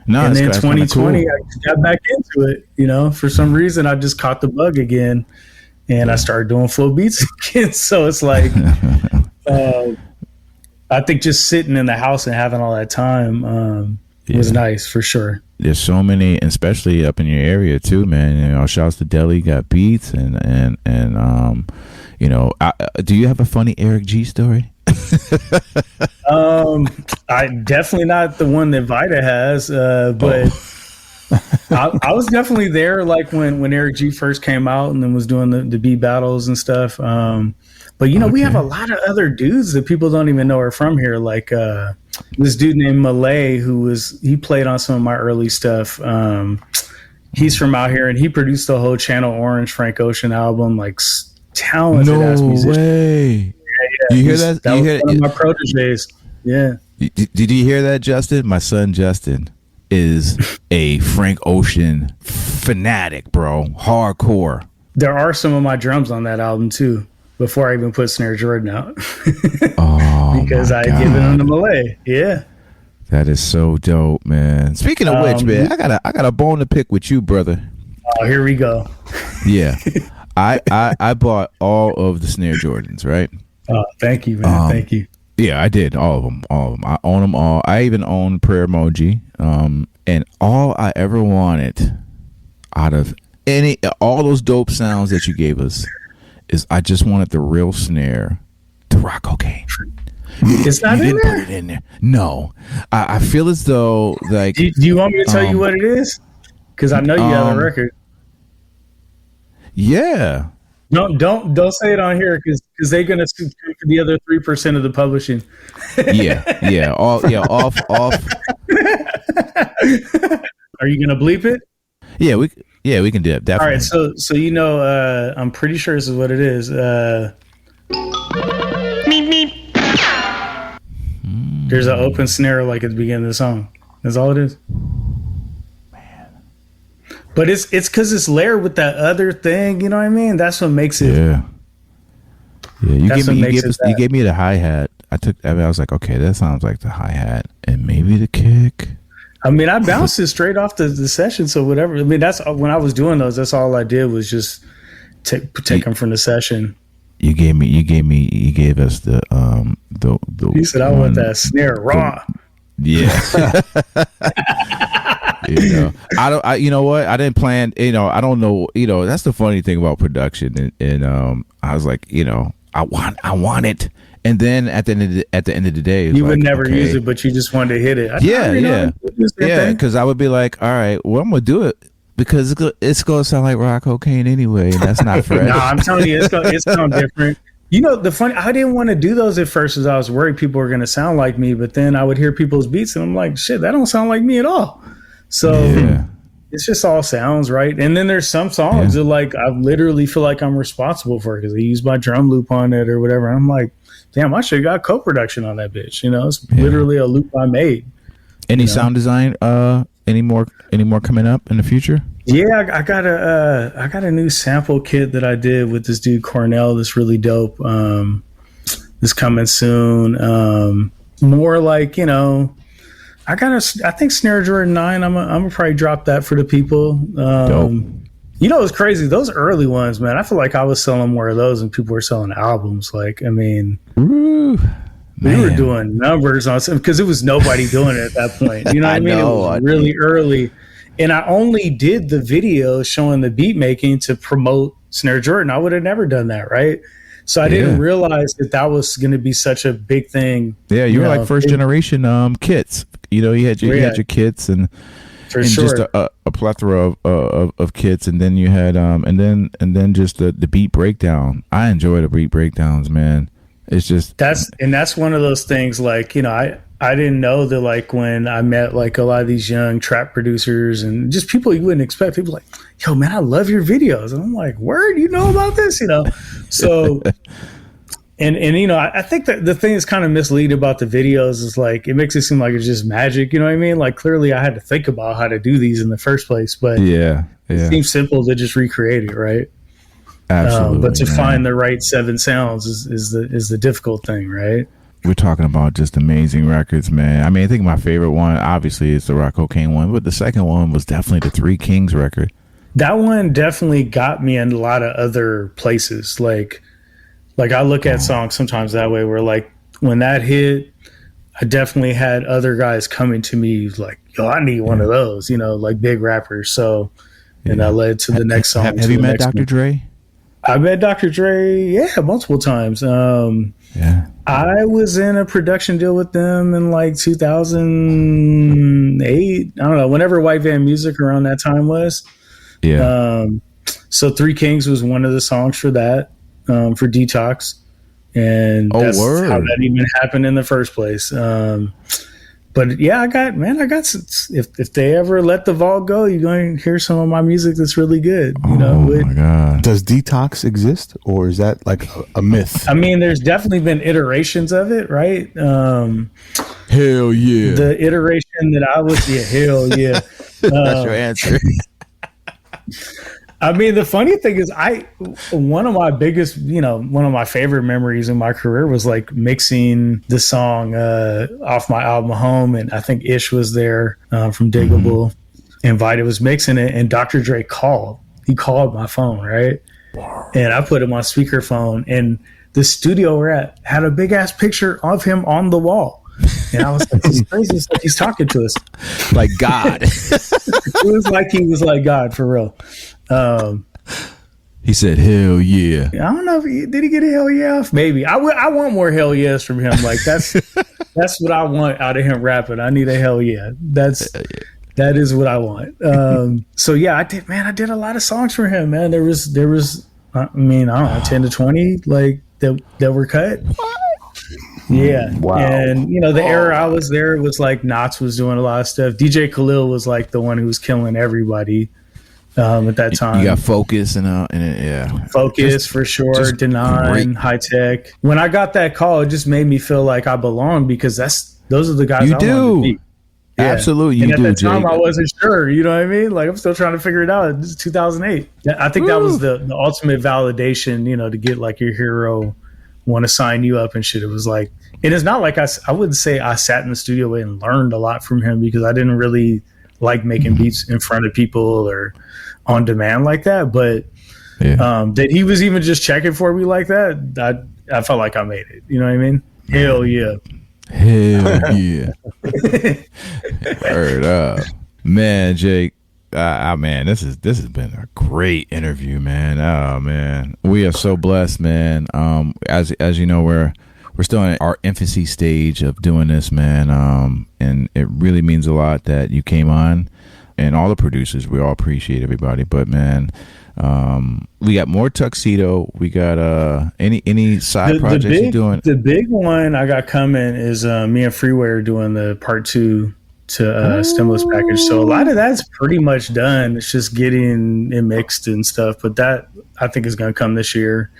[SPEAKER 2] No,
[SPEAKER 3] and then 2020, cool. I got back into it. You know, for some reason, I just caught the bug again, and I started doing full beats again. So it's like. I think just sitting in the house and having all that time was nice for sure.
[SPEAKER 2] There's so many, especially up in your area too, man. You know, shouts to Deli got beats and You know, do you have a funny Eric G story?
[SPEAKER 3] I definitely not the one that Vita has, but I was definitely there, like when Eric G first came out and then was doing the beat battles and stuff. But you know, we have a lot of other dudes that people don't even know are from here. Like this dude named Malay, he played on some of my early stuff. He's from out here, and he produced the whole Channel Orange Frank Ocean album. Like talented ass musician.
[SPEAKER 2] No way.
[SPEAKER 3] Yeah,
[SPEAKER 2] you hear that?
[SPEAKER 3] That
[SPEAKER 2] you
[SPEAKER 3] was
[SPEAKER 2] hear
[SPEAKER 3] one of my proteges. Yeah.
[SPEAKER 2] Did you hear that, Justin? My son Justin is a Frank Ocean fanatic, bro. Hardcore.
[SPEAKER 3] There are some of my drums on that album too. Before I even put Snare Jordan out, because I had given him to Malay. Yeah,
[SPEAKER 2] that is so dope, man. Speaking of which, man, I got a bone to pick with you, brother.
[SPEAKER 3] Oh, here we go.
[SPEAKER 2] Yeah, I bought all of the Snare Jordans, right?
[SPEAKER 3] Oh, thank you, man. Thank you.
[SPEAKER 2] Yeah, I did all of them. I own them all. I even own Prayer Emoji. And all I ever wanted out of all those dope sounds that you gave us is I just wanted the real snare to Rocc Co.Kane.
[SPEAKER 3] It's not in there.
[SPEAKER 2] Put it in there. No, I feel as though like.
[SPEAKER 3] Do you want me to tell you what it is? Because I know you have a record.
[SPEAKER 2] Yeah.
[SPEAKER 3] Don't say it on here because they're gonna sue for the other 3% of the publishing.
[SPEAKER 2] Yeah. Off.
[SPEAKER 3] Are you gonna bleep it?
[SPEAKER 2] Yeah, we can do it. Definitely.
[SPEAKER 3] All right, so you know, I'm pretty sure this is what it is. There's an open snare like at the beginning of the song. That's all it is. But it's because it's layered with that other thing. You know what I mean? That's what makes it.
[SPEAKER 2] Yeah. You gave me the hi hat. I was like, okay, that sounds like the hi hat, and maybe the kick.
[SPEAKER 3] I mean, I bounced it straight off the session, so whatever. I mean, that's when I was doing those. That's all I did was just take them from the session.
[SPEAKER 2] You gave us the.
[SPEAKER 3] He said, "I want that snare raw."
[SPEAKER 2] Yeah. You know what? I didn't plan. I don't know. That's the funny thing about production, and I was like, I want it. And then at the end of the day,
[SPEAKER 3] you would never use it, but you just wanted to hit it.
[SPEAKER 2] Yeah. Because I would be like, all right, well, I'm gonna do it because it's gonna sound like Rocc Co.Kane anyway, and that's not for.
[SPEAKER 3] No, I'm telling you, it's gonna different. The funny, I didn't want to do those at first because I was worried people were gonna sound like me, but then I would hear people's beats and I'm like, shit, that don't sound like me at all. So it's just all sounds right. And then there's some songs that like I literally feel like I'm responsible for because they use my drum loop on it or whatever. I'm like, damn, I should have got co-production on that bitch. It's literally a loop I made.
[SPEAKER 2] Any sound design? Any more coming up in the future?
[SPEAKER 3] Yeah, I got a new sample kit that I did with this dude Cornell. That's really dope. This coming soon. More like I think Snare Jordan 9. I'm gonna probably drop that for the people.
[SPEAKER 2] Dope.
[SPEAKER 3] It's crazy. Those early ones, man. I feel like I was selling more of those than people were selling albums. Like, I mean, we were doing numbers on some because it was nobody doing it at that point. You know what I mean? It was really early. And I only did the video showing the beat making to promote Snare Jordan. I would have never done that, right? So I didn't realize that was going to be such a big thing.
[SPEAKER 2] Yeah, you were like first generation kits. You had your kits and just a plethora of kits, and then you had and then just the beat breakdown. I enjoy the beat breakdowns, man. It's just that's one of those things. Like I didn't know that like when I met like a lot of these young trap producers and just people you wouldn't expect, people like, yo man, I love your videos. And I'm like, word, you know about this, So and I think that the thing that's kind of misleading about the videos is like it makes it seem like it's just magic, you know what I mean? Like clearly I had to think about how to do these in the first place, but it seems simple to just recreate it, right? Absolutely.
[SPEAKER 3] But to find the right 7 sounds is the difficult thing, right?
[SPEAKER 2] We're talking about just amazing records, man. I mean, I think my favorite one, obviously, is the Rocc Co.Kane one, but the second one was definitely the Three Kings record.
[SPEAKER 3] That one definitely got me in a lot of other places. Like I look at songs sometimes that way, where like when that hit, I definitely had other guys coming to me like, yo, I need one of those, like big rappers. So, and that led to the next song.
[SPEAKER 2] Have you met Dr. Dre?
[SPEAKER 3] I met Dr. Dre, multiple times. I was in a production deal with them in like 2008. I don't know, whenever White Van Music around that time was. Yeah. So Three Kings was one of the songs for that, for Detox. And that's how that even happened in the first place. But yeah, I got if they ever let the vault go, you're going to hear some of my music that's really good. You know,
[SPEAKER 1] my God. Does Detox exist, or is that like a myth?
[SPEAKER 3] I mean, there's definitely been iterations of it, right?
[SPEAKER 2] Hell yeah.
[SPEAKER 3] The iteration that I was, hell yeah.
[SPEAKER 2] That's your answer.
[SPEAKER 3] I mean, the funny thing is, one of my favorite memories in my career was like mixing the song off my album Home, and I think Ish was there from Diggable, and Vita was mixing it, and Dr. Dre called. He called my phone, right? And I put him on speakerphone, and the studio we're at had a big ass picture of him on the wall. And I was like, this is crazy. It's like he's talking to us.
[SPEAKER 2] Like God.
[SPEAKER 3] It was like he was like God, for real.
[SPEAKER 2] He said, hell yeah.
[SPEAKER 3] I don't know if did he get a hell yeah? Maybe. I want more hell yes from him. Like that's what I want out of him rapping. I need a hell yeah. That is what I want. So yeah, I did a lot of songs for him, man. There was I mean, I don't know, 10 to 20 like that were cut. What? Yeah. Wow. And you know, the era I was there, it was like Knots was doing a lot of stuff. DJ Khalil was like the one who was killing everybody at that time.
[SPEAKER 2] You got Focus and yeah.
[SPEAKER 3] Focus just, for sure. Denying, High Tech. When I got that call, it just made me feel like I belonged, because those are the guys I wanted to be. Yeah.
[SPEAKER 2] Absolutely,
[SPEAKER 3] and at that time, I wasn't sure. You know what I mean? Like, I'm still trying to figure it out. This is 2008. I think that was the ultimate validation, you know, to get like your hero want to sign you up and shit. It was like, and it's not like I wouldn't say I sat in the studio and learned a lot from him, because I didn't really like making beats in front of people or on demand like that. But that he was even just checking for me like that, I felt like I made it. You know what I mean? Hell yeah.
[SPEAKER 2] Hell yeah. Word up. Man, Jake, man, this has been a great interview, man. Oh man, we are so blessed, man. As you know, we're still in our infancy stage of doing this, man. And it really means a lot that you came on, and all the producers. We all appreciate everybody, but man, we got more Tuxedo. We got any side projects you're doing?
[SPEAKER 3] The big one I got coming is me and Freeway are doing the part 2 to stimulus package. So a lot of that's pretty much done. It's just getting it mixed and stuff. But that I think is going to come this year.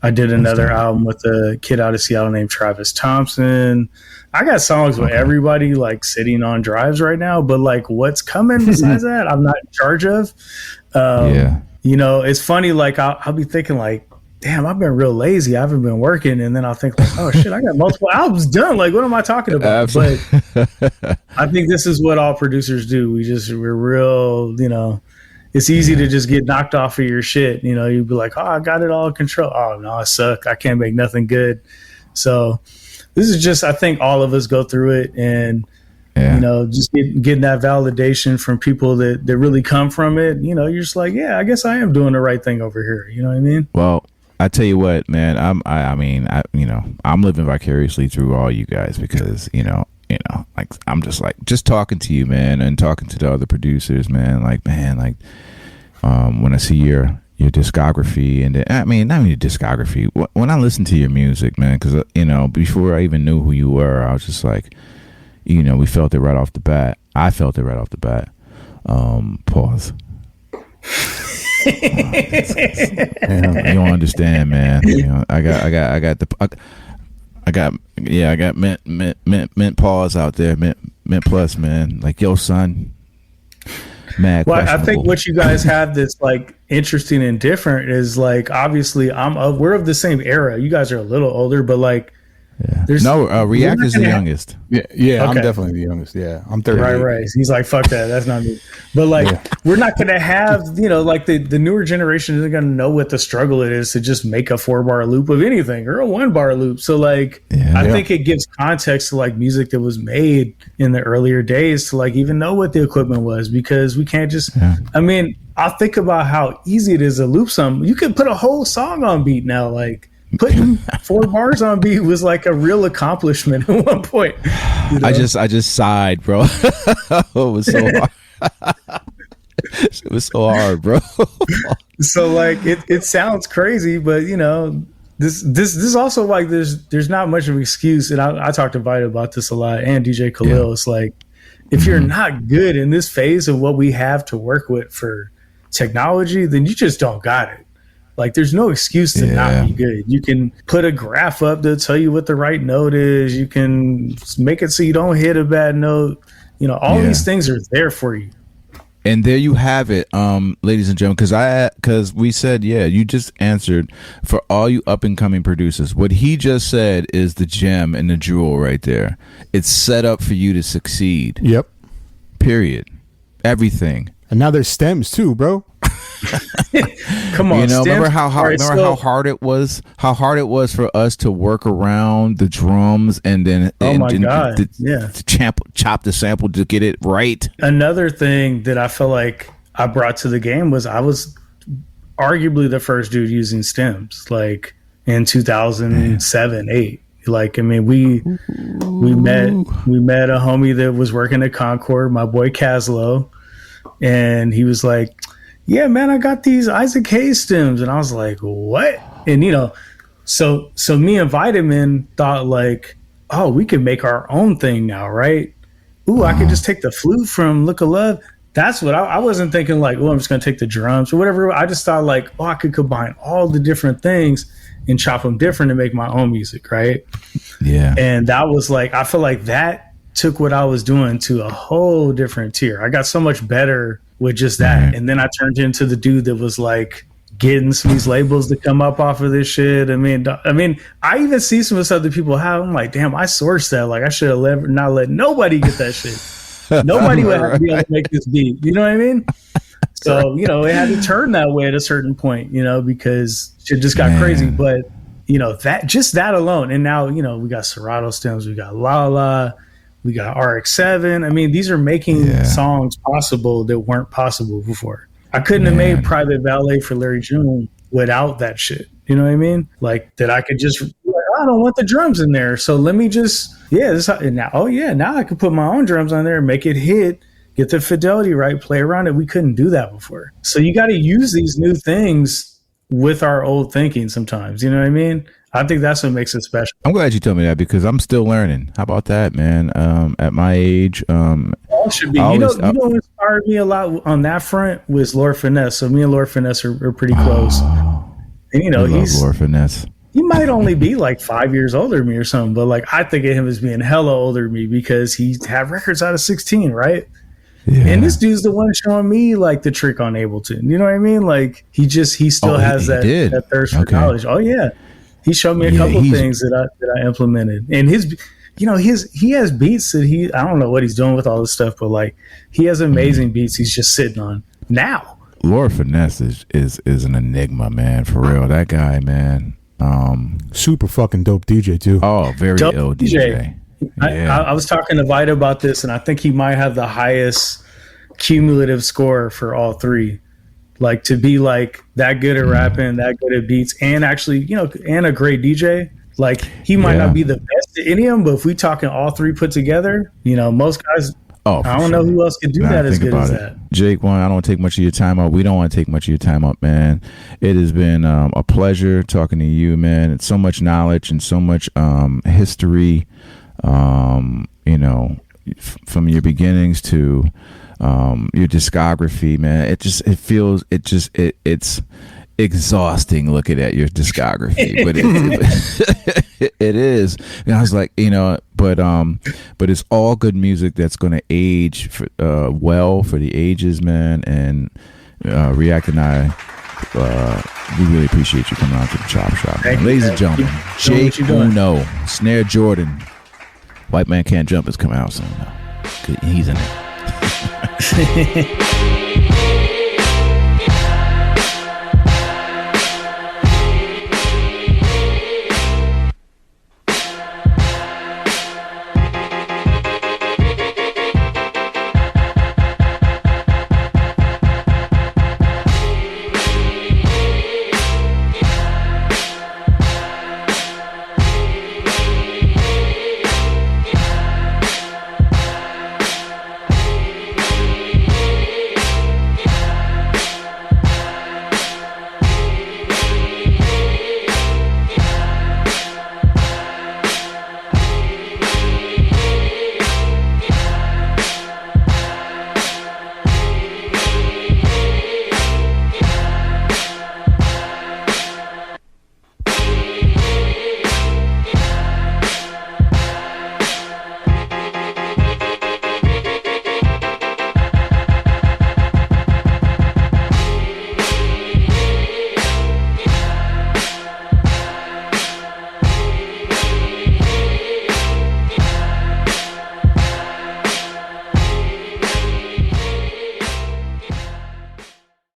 [SPEAKER 3] I did another album with a kid out of Seattle named Travis Thompson. I got songs with everybody like sitting on drives right now, but like what's coming besides that, I'm not in charge of. You know, it's funny. Like I'll be thinking like, damn, I've been real lazy. I haven't been working. And then I'll think like, oh shit, I got multiple albums done. Like, what am I talking about? Absolutely. But I think this is what all producers do. We're real, you know, it's easy to just get knocked off of your shit. You know, you'd be like, oh, I got it all in control. Oh no, I suck. I can't make nothing good. So this is just, I think all of us go through it, and you know, just getting that validation from people that really come from it. You know, you're just like, yeah, I guess I am doing the right thing over here. You know what I mean?
[SPEAKER 2] Well, I tell you what, man, I'm living vicariously through all you guys, because, you know, like I'm just talking to you, man, and talking to the other producers, man, like, when I see your discography, and I mean, not even your discography, when I listen to your music, man, because, you know, before I even knew who you were, I was just like, you know, we felt it right off the bat. I felt it right off the bat. Pause. You don't understand, man. You know, I got mint pause out there, mint plus, man. Like, yo, son. Mad.
[SPEAKER 3] Well, I think what you guys have that's like interesting and different is like, obviously we're of the same era. You guys are a little older, but like
[SPEAKER 2] Yeah.
[SPEAKER 3] There's
[SPEAKER 2] React is the youngest.
[SPEAKER 1] Yeah, I'm
[SPEAKER 3] Okay.
[SPEAKER 1] definitely the youngest. Yeah, I'm 38.
[SPEAKER 3] Right. He's like, fuck that. That's not me. But like, we're not going to have, like the newer generation isn't going to know what the struggle it is to just make a 4-bar loop of anything or a 1-bar loop. So like, I think it gives context to like music that was made in the earlier days to like even know what the equipment was, because we can't just, I mean, I'll think about how easy it is to loop something. You can put a whole song on beat now. Like, putting 4 bars on beat was like a real accomplishment at one point.
[SPEAKER 2] I just sighed, bro. It was so hard. It was so hard, bro.
[SPEAKER 3] So like it sounds crazy, but this also like there's not much of an excuse. And I talked to Vita about this a lot, and DJ Khalil. It's like, if you're not good in this phase of what we have to work with for technology, then you just don't got it. Like, there's no excuse to not be good. You can put a graph up to tell you what the right note is. You can make it so you don't hit a bad note. All these things are there for you.
[SPEAKER 2] And there you have it, ladies and gentlemen, because we said, you just answered for all you up and coming producers. What he just said is the gem and the jewel right there. It's set up for you to succeed.
[SPEAKER 1] Yep.
[SPEAKER 2] Period. Everything.
[SPEAKER 1] And now there's stems too, bro.
[SPEAKER 3] Come on,
[SPEAKER 2] remember how hard it was? How hard it was for us to work around the drums and then to chop the sample to get it right.
[SPEAKER 3] Another thing that I feel like I brought to the game was I was arguably the first dude using stems, like in 2007, 8. Like, I mean, we met a homie that was working at Concord, my boy Caslow, and he was like, yeah, man, I got these Isaac Hayes stems. And I was like, what? And, so me and Vitamin thought like, oh, we could make our own thing now, right? Ooh, I could just take the flute from Look of Love. That's what I wasn't thinking like, oh, I'm just going to take the drums or whatever. I just thought like, oh, I could combine all the different things and chop them different and make my own music, right?
[SPEAKER 2] Yeah.
[SPEAKER 3] And that was like, I feel like that took what I was doing to a whole different tier. I got so much better with just that.
[SPEAKER 2] Right.
[SPEAKER 3] And then I turned into the dude that was like getting some of these labels to come up off of this shit. I mean, I even see some of this other people have. I'm like, damn, I sourced that. Like, I should have not let nobody get that shit. Nobody would have to be able to make this beat. You know what I mean? So, it had to turn that way at a certain point, because shit just got crazy. But, that alone. And now, we got Serato stems, we got Lala, we got RX-7. I mean, these are making songs possible that weren't possible before. I couldn't have made Private Valet for Larry June without that shit. You know what I mean? Like, that I could just, I don't want the drums in there. So let me just, now I can put my own drums on there and make it hit, get the fidelity right, play around it. We couldn't do that before. So you got to use these new things with our old thinking sometimes. You know what I mean? I think that's what makes it special.
[SPEAKER 2] I'm glad you told me that because I'm still learning. How about that, man? At my age,
[SPEAKER 3] all should be. What inspired me a lot on that front was Lord Finesse. So me and Lord Finesse are pretty close. And he's
[SPEAKER 2] Lord Finesse.
[SPEAKER 3] He might only be like 5 years older than me or something, but like I think of him as being hella older than me because he had records out of 16, right? Yeah. And this dude's the one showing me like the trick on Ableton. You know what I mean? Like he still has that thirst for knowledge. Oh yeah. He showed me a couple things that I implemented, and he has beats that I don't know what he's doing with all this stuff, but like he has amazing beats he's just sitting on now.
[SPEAKER 2] Lord Finesse is an enigma, man, for real. That guy, man,
[SPEAKER 1] super fucking dope DJ too.
[SPEAKER 2] Oh, very
[SPEAKER 3] dope
[SPEAKER 2] ill DJ.
[SPEAKER 3] I was talking to Vita about this, and I think he might have the highest cumulative score for all three. Like to be like that good at rapping, that good at beats, and actually, and a great DJ. Like he might not be the best at any of them, but if we talking all three put together, most guys. I don't know who else could do that as good as that.
[SPEAKER 2] Jake, I don't want to take much of your time up. We don't want to take much of your time up, man. It has been a pleasure talking to you, man. It's so much knowledge and so much history. From your beginnings to your discography, man. It's exhausting looking at your discography, but it is. And I was like, but it's all good music that's going to age well for the ages, man. And React and I We really appreciate you coming out to the Chop Shop.
[SPEAKER 3] Thank you,
[SPEAKER 2] Ladies
[SPEAKER 3] man.
[SPEAKER 2] and gentlemen,
[SPEAKER 3] Keep doing what you're doing.
[SPEAKER 2] Uno, Snare Jordan, White Man Can't Jump is coming out soon. He's in it.